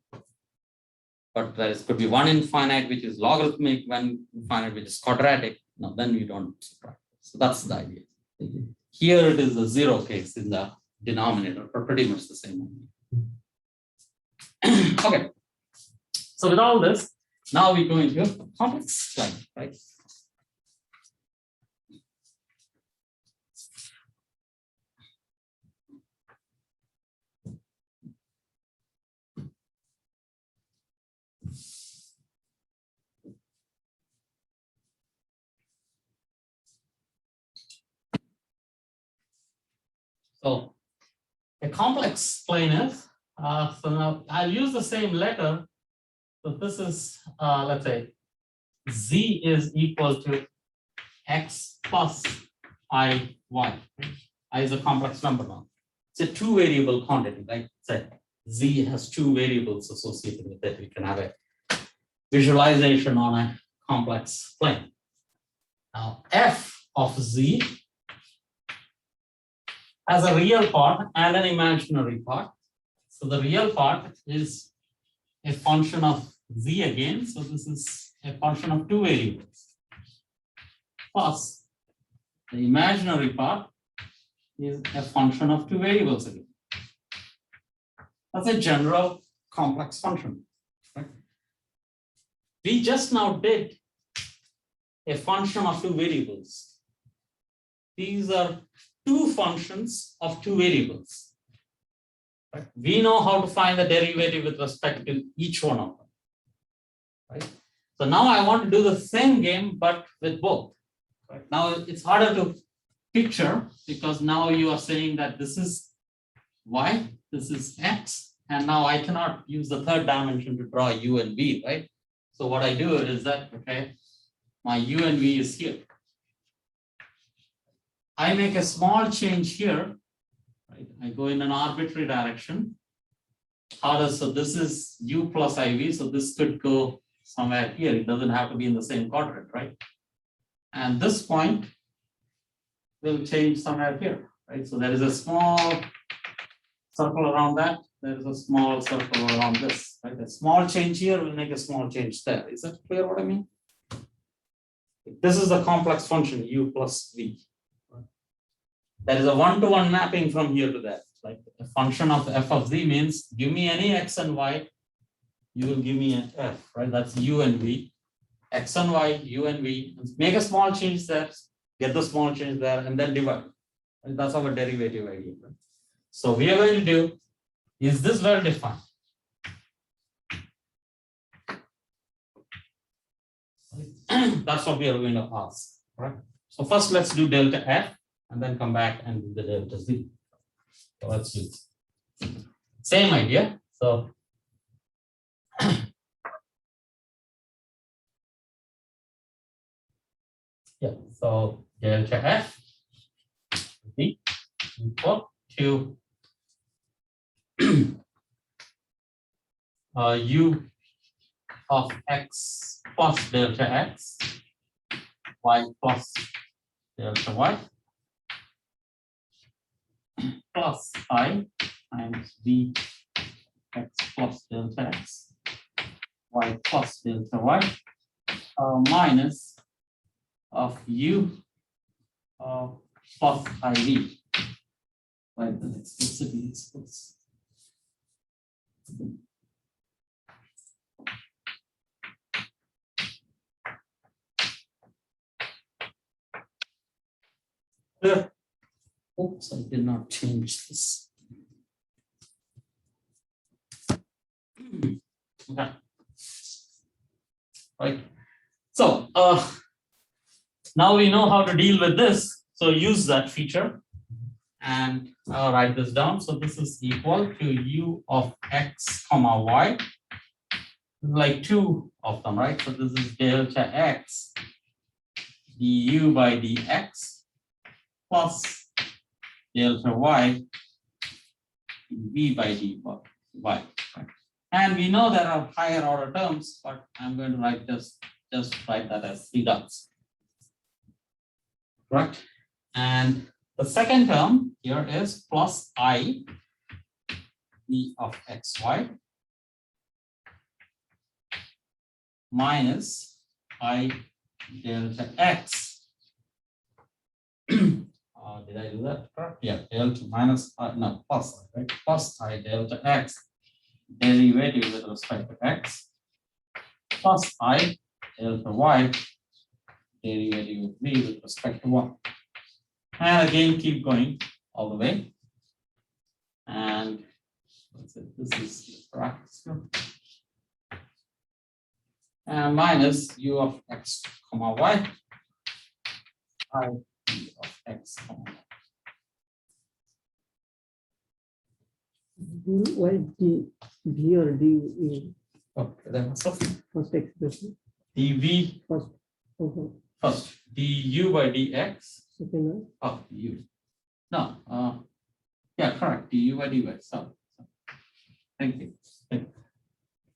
But there could be one infinite which is logarithmic, one infinite which is quadratic. No, then you don't subtract. So that's the idea. Here it is a 0 case in the denominator, but pretty much the same. Okay. So with all this, now we go into a complex plane, right? So a complex plane is, so now I'll use the same letter. So this is, let's say, z is equal to x plus I y. I is a complex number now. It's a two variable quantity, right? So z has two variables associated with it. We can have a visualization on a complex plane. Now f of z has a real part and an imaginary part. So the real part is a function of z again. So this is a function of two variables. Plus the imaginary part is a function of two variables again. That's a general complex function. Right? We just now did a function of two variables. These are two functions of two variables. Right? We know how to find the derivative with respect to each one of them. Right? So now I want to do the same game, but with both. Right? Now it's harder to picture because now you are saying that this is y, this is x, and now I cannot use the third dimension to draw u and v, right? So what I do is that, okay, my u and v is here. I make a small change here, right? I go in an arbitrary direction. So this is u plus iv, so this could go somewhere here. It doesn't have to be in the same quadrant, right? And this point will change somewhere here, right? So there is a small circle around that. There is a small circle around this, right? A small change here will make a small change there. Is that clear what I mean? This is the complex function u plus v. There is a one-to-one mapping from here to there. Like a function of f of z means give me any x and y, you will give me an f, right? That's u and v. X and y, u and v. Make a small change there, get the small change there, and then divide. And that's our derivative idea. Right? So we are going to do, is this well defined? That's what we are going to ask. Right? So first let's do delta f and then come back and do the delta z. So let's do it. Same idea. So yeah, so delta f z equal to u of x plus delta x, y plus delta y, plus I times v x plus delta x, y plus delta y, minus of u plus iv. Right, the explicitly express. Oops, I did not change this. Okay. Right. So now we know how to deal with this. So use that feature and I'll write this down. So this is equal to u of x comma y. Like two of them, right? So this is delta x du by dx plus delta y v by dy. Right? And we know there are higher order terms, but I'm going to write just write that as 3 dots. Correct? And the second term here is plus I v of xy minus I delta x. Did I do that? Yeah, delta minus no plus, right? Plus I delta x derivative with respect to x plus I delta y derivative with v with respect to 1. And again, keep going all the way. And let's say this is brackets here. And minus u of x comma y I v of x comma y. Why d or d Okay, then so first expression dv first? Okay. First, du by dx. second one, Oh, u. No, yeah, correct. Du by dy. So, thank you.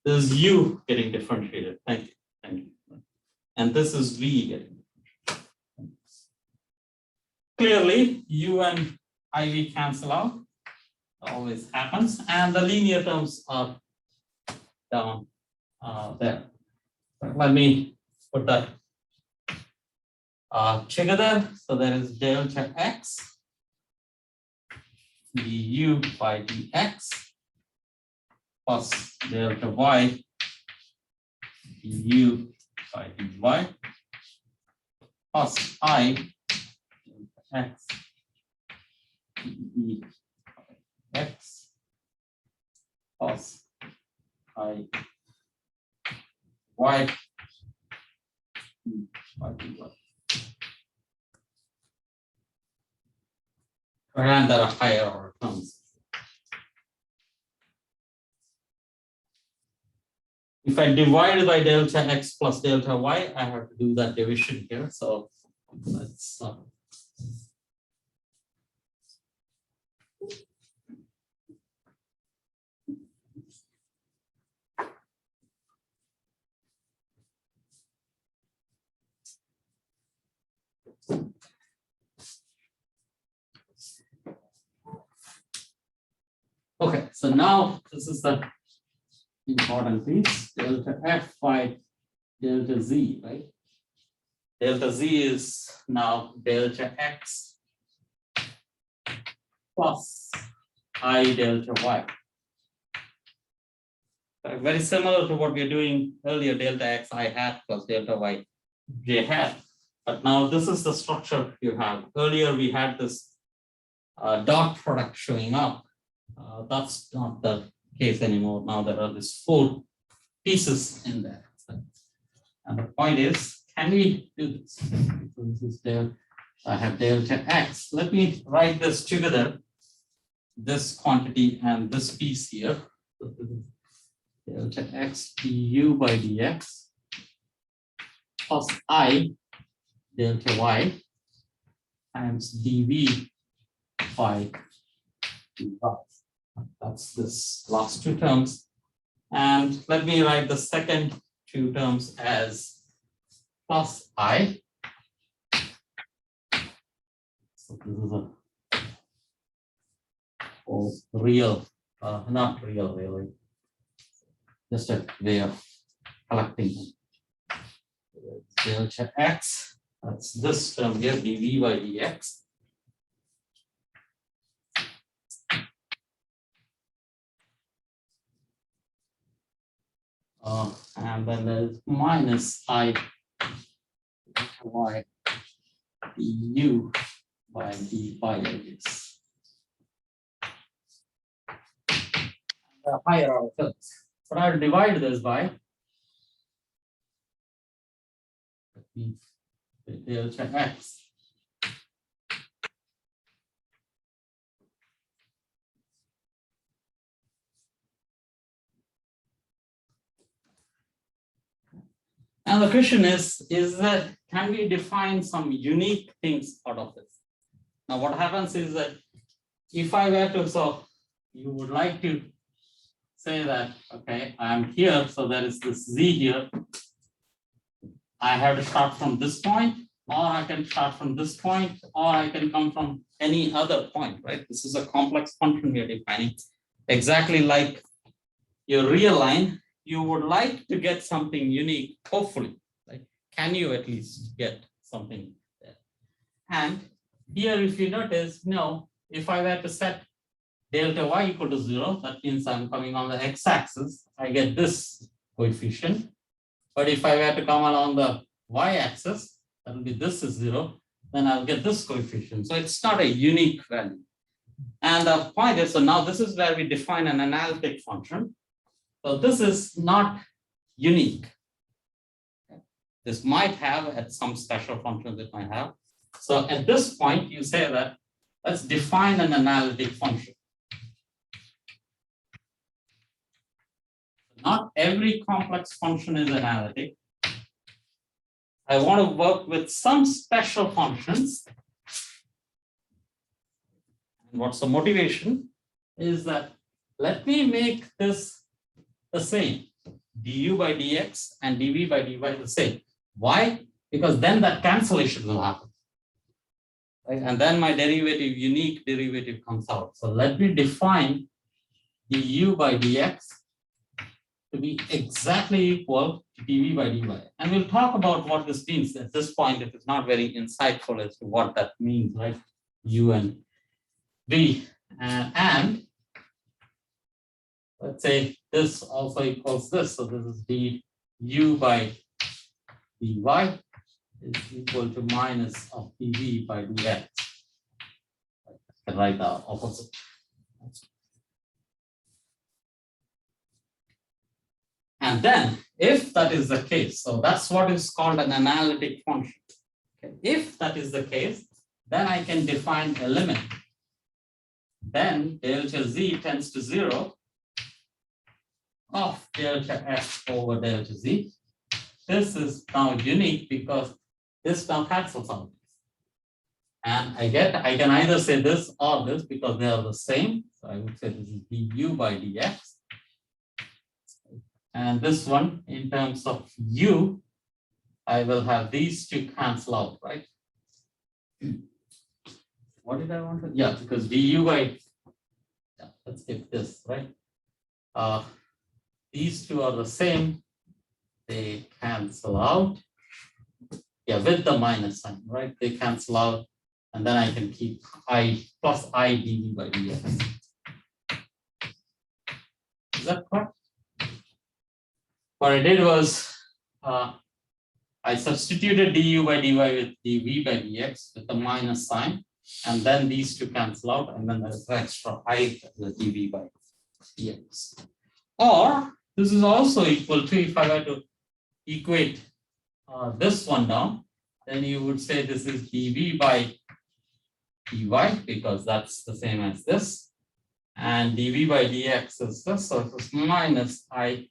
This is u getting differentiated. Thank you. Thank you. And this is v getting differentiated. Clearly, u and iv cancel out. Always happens. And the linear terms are down there. Let me put that together. So there is delta x du by dx plus delta y du by dy plus I delta x d x plus I y by dy. And there are higher order terms. If I divide by delta x plus delta y, I have to do that division here. So let's okay, so now this is the important piece, delta f by delta z, right? Delta z is now delta x plus I delta y. Very similar to what we are doing earlier, delta x I hat plus delta y j hat. But now this is the structure you have. Earlier we had this dot product showing up. That's not the case anymore. Now there are these 4 pieces in there. And the point is, can we do this? So this is there. I have delta x. Let me write this together. This quantity and this piece here. So this is delta x du by dx plus I delta y times dv by dy. That's this last 2 terms. And let me write the second 2 terms as plus I. So this is a real, not real, really. Just a way of collecting them. Delta x, that's this term here, dv by dx. And then there's minus I y du by dy, I guess. The higher order terms. But I'll divide this by delta x. And the question is that can we define some unique things out of this? Now what happens is that if I were to, so you would like to say that, okay, I'm here, so there is this z here. I have to start from this point, or I can start from this point, or I can come from any other point, right? This is a complex function we are defining. Exactly like your real line, you would like to get something unique, hopefully. Like, can you at least get something there? And here, if you notice, no, if I were to set delta y equal to 0, that means I'm coming on the x-axis, I get this coefficient. But if I were to come along the y-axis, that will be this is 0, then I'll get this coefficient. So it's not a unique value. And the point is, so now this is where we define an analytic function. So this is not unique. This might have at some special functions it might have. So at this point, you say that let's define an analytic function. Not every complex function is analytic. I want to work with some special functions. And what's the motivation is that let me make this the same, du by dx and dv by dy the same. Why? Because then that cancellation will happen. Right? And then my derivative, unique derivative comes out. So let me define du by dx to be exactly equal to dv by dy. And we'll talk about what this means. At this point, it is not very insightful as to what that means, right? U and v. And let's say this also equals this. So this is du by dy is equal to minus of dv by dx. I can write the opposite. And then if that is the case, so that's what is called an analytic function. Okay. If that is the case, then I can define a limit. Then delta z tends to 0 of delta f over delta z. This is now unique because this now cancels out. And I can either say this or this because they are the same. So I would say this is du by dx. And this one, in terms of u, I will have these two cancel out, right? What did I want to? Yeah, because du by, yeah, let's skip this, right? These two are the same. They cancel out. Yeah, with the minus sign, right? They cancel out. And then I can keep I plus I dv by dx. Is that correct? What I did was I substituted du by dy with dv by dx with the minus sign, and then these two cancel out, and then there's extra I, the dv by dx. Or this is also equal to, if I were to equate this one down, then you would say this is dv by dy because that's the same as this, and dv by dx is this, so it's minus I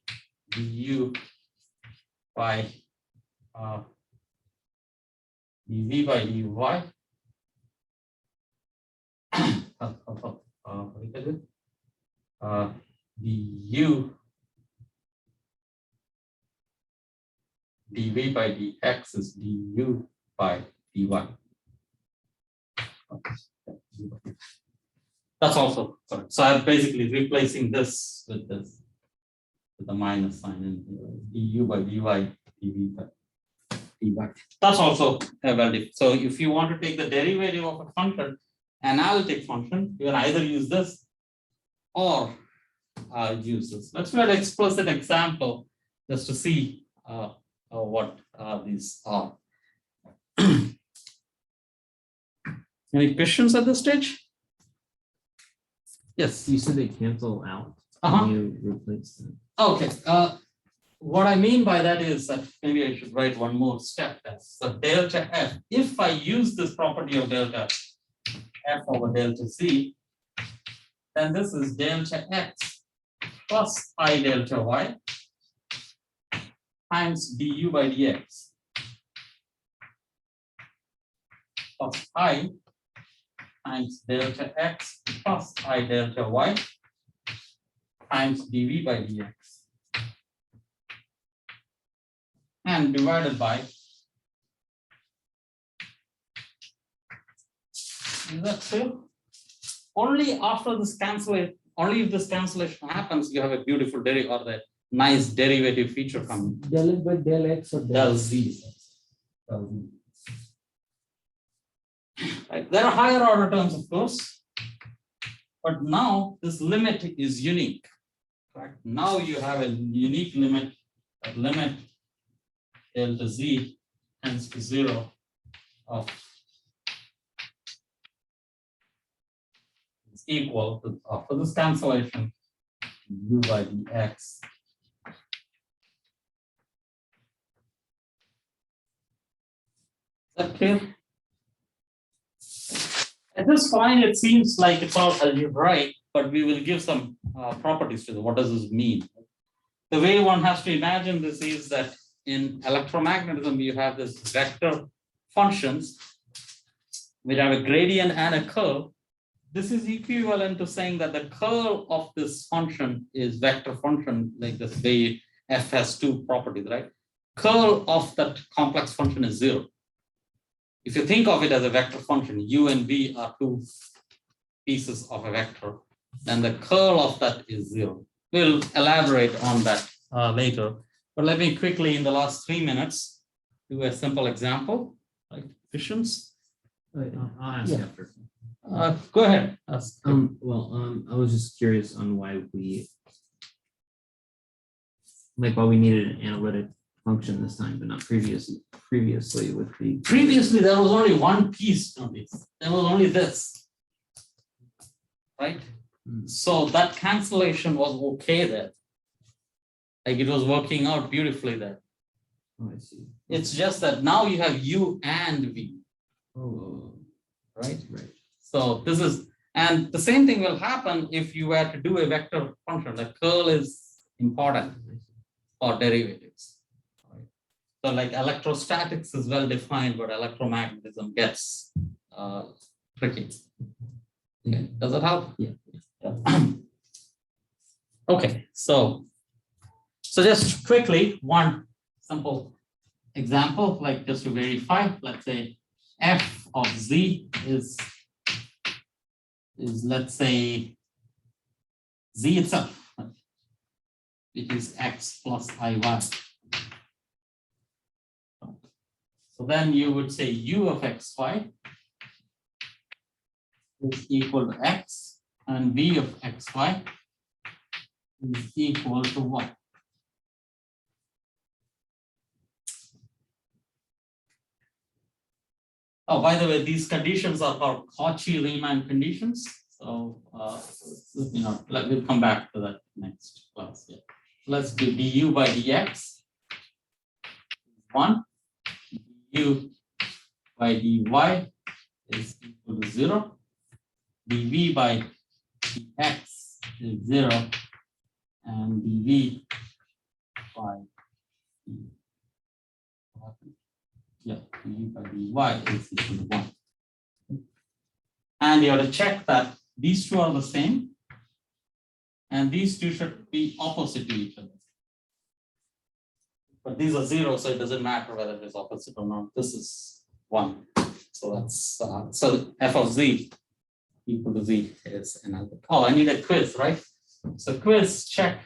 du by dv by dy. What do you call it? Du dv by dx is du by dy. That's also correct. So I'm basically replacing this with the minus sign in du by dy, dv by dy. That's also a value. So if you want to take the derivative of a function, analytic function, you can either use this or use this. Let's do an explicit example just to see what these are. Any questions at this stage? Yes. You said they cancel out. Uh-huh. Can you replace them? Okay. What I mean by that is that maybe I should write one more step. That's so delta f. If I use this property of delta f over delta z, then this is delta x plus I delta y times du by dx plus I times delta x plus I delta y times dv by dx and divided by, is that clear? Only after this cancellation, only if this cancellation happens, you have a beautiful derivative or the nice derivative feature coming. Del x by del x or Del z. Right. There are higher order terms, of course, but now this limit is unique. Right? Now you have a unique limit, that limit delta z tends to 0 of is equal to, after this cancellation, u by dx. Is that clear? At this point, it seems like it's all algebraic, but we will give some properties to it. What does this mean? The way one has to imagine this is that in electromagnetism, you have this vector functions. We have a gradient and a curl. This is equivalent to saying that the curl of this function is vector function, like this way f has two properties, right? Curl of that complex function is 0. If you think of it as a vector function, u and v are two pieces of a vector, then the curl of that is 0. We'll elaborate on that later. But let me quickly, in the last 3 minutes, do a simple example, like fissions. I'll ask Yeah. after. Go ahead. Ask. I was just curious on why we needed an analytic function this time, but not previously with the. Previously, there was only one piece on this. There was only this, right? So that cancellation was okay there. Like it was working out beautifully there. Oh, I see. It's just that now you have u and v, Oh, right? right. So this is, and the same thing will happen if you were to do a vector function. The curl is important for derivatives. Right? So like electrostatics is well defined, but electromagnetism gets tricky. Okay. Does that help? Yeah. Okay, so just quickly, one simple example, like just to verify, let's say f of z is let's say z itself, it is x plus iy. So then you would say u of xy is equal to x and v of xy is equal to what? Oh, by the way, these conditions are called Cauchy-Riemann conditions. So, we'll come back to that next class. Yeah. Let's do du by dx 1, du by dy is equal to 0, dv by dx is 0, and dv by dv by dy is equal to 1. And you have to check that these two are the same, and these two should be opposite to each other. But these are 0, so it doesn't matter whether it is opposite or not. This is 1. So that's so f of z equal to z is analytic. Oh, I need a quiz, right? So quiz check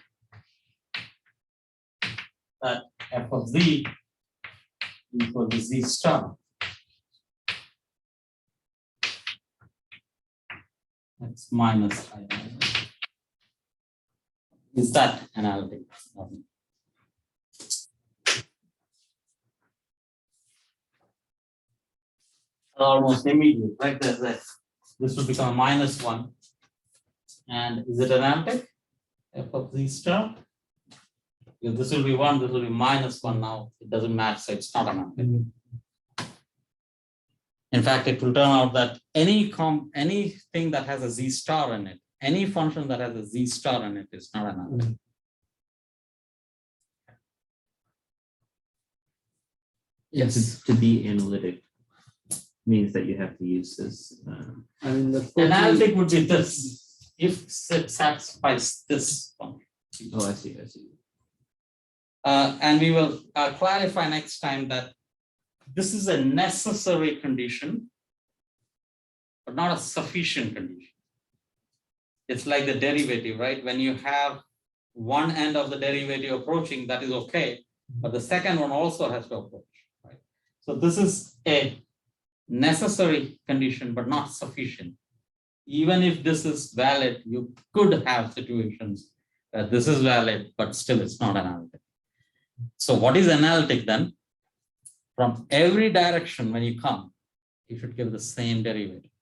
that f of z equal to z star. X minus I. Is that analytic? Almost immediate, right? This will become a -1. And is it analytic? F of z star? If this will be 1, this will be -1 now. It doesn't match, so it's not analytic. In fact, it will turn out that anything that has a z star in it, any function that has a z star in it is not analytic. Yes. To be analytic means that you have to use this. I mean, the Analytic would be this, if it satisfies this function. Oh, I see. And we will clarify next time that this is a necessary condition, but not a sufficient condition. It's like the derivative, right? When you have one end of the derivative approaching, that is okay, but the second one also has to approach, right? So this is a necessary condition, but not sufficient. Even if this is valid, you could have situations where this is valid, but still it's not analytic. So what is analytic then? From every direction when you come, you should give the same derivative.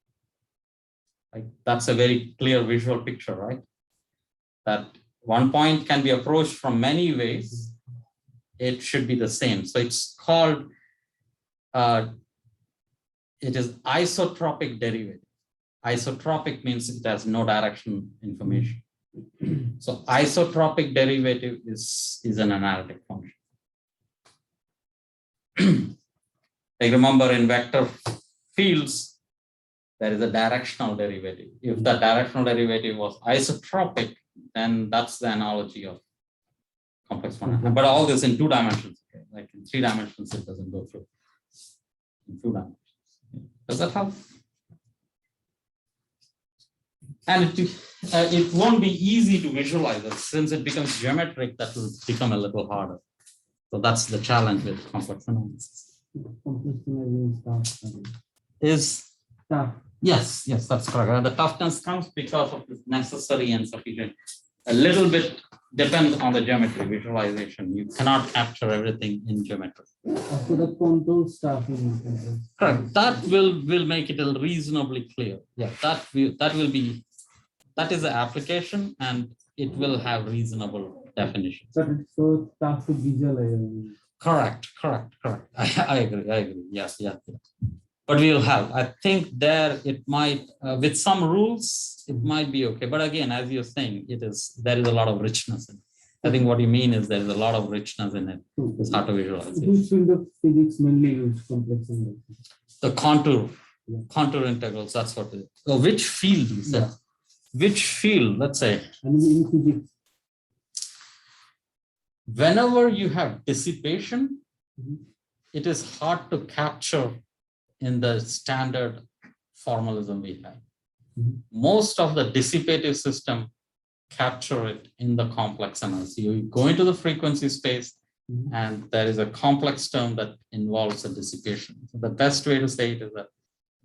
Like that's a very clear visual picture, right? That one point can be approached from many ways. It should be the same. So it's called, it is isotropic derivative. Isotropic means it has no direction information. So isotropic derivative is an analytic function. Like remember in vector fields, there is a directional derivative. If the directional derivative was isotropic, then that's the analogy of complex one. But all this in 2 dimensions. Okay? Like in 3 dimensions, it doesn't go through. In 2 dimensions. Does that help? And it won't be easy to visualize it since it becomes geometric. That will become a little harder. So that's the challenge with complex analysis. Complex analysis is tough. Is Tough. yes, that's correct. The toughness comes because of this necessary and sufficient. A little bit depends on the geometry visualization. You cannot capture everything in geometry. After the contour stuff in Correct. That will make it reasonably clear. Yeah, that is the application, and it will have reasonable definition. But it's so tough to visualize. Correct. I agree. Yes. But we'll have. I think there it might, with some rules, it might be okay. But again, as you're saying, there is a lot of richness in it. I think what you mean is there is a lot of richness in it. It's hard to visualize. Which field of physics mainly use complex analysis? The contour integrals. That's what it is. So which field you said? Yeah. Which field? Let's say. I mean, in physics. Whenever you have dissipation, it is hard to capture in the standard formalism we have. Most of the dissipative system capture it in the complex analysis. You go into the frequency space and there is a complex term that involves a dissipation. So the best way to say it is that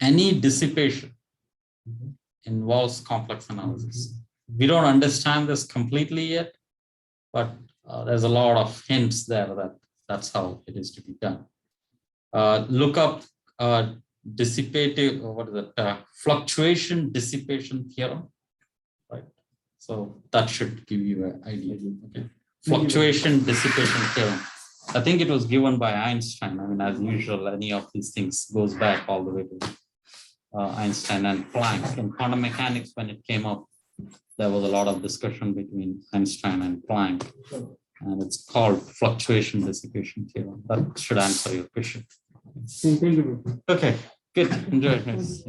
any dissipation involves complex analysis. We don't understand this completely yet, but there's a lot of hints there that that's how it is to be done. Look up dissipative, what is it? Fluctuation dissipation theorem, right? So that should give you an idea. Okay. Fluctuation dissipation theorem. I think it was given by Einstein. I mean, as usual, any of these things goes back all the way to Einstein and Planck. In quantum mechanics, when it came up, there was a lot of discussion between Einstein and Planck, and it's called fluctuation dissipation theorem. That should answer your question. Thank you. Okay, good. Enjoy. Yes.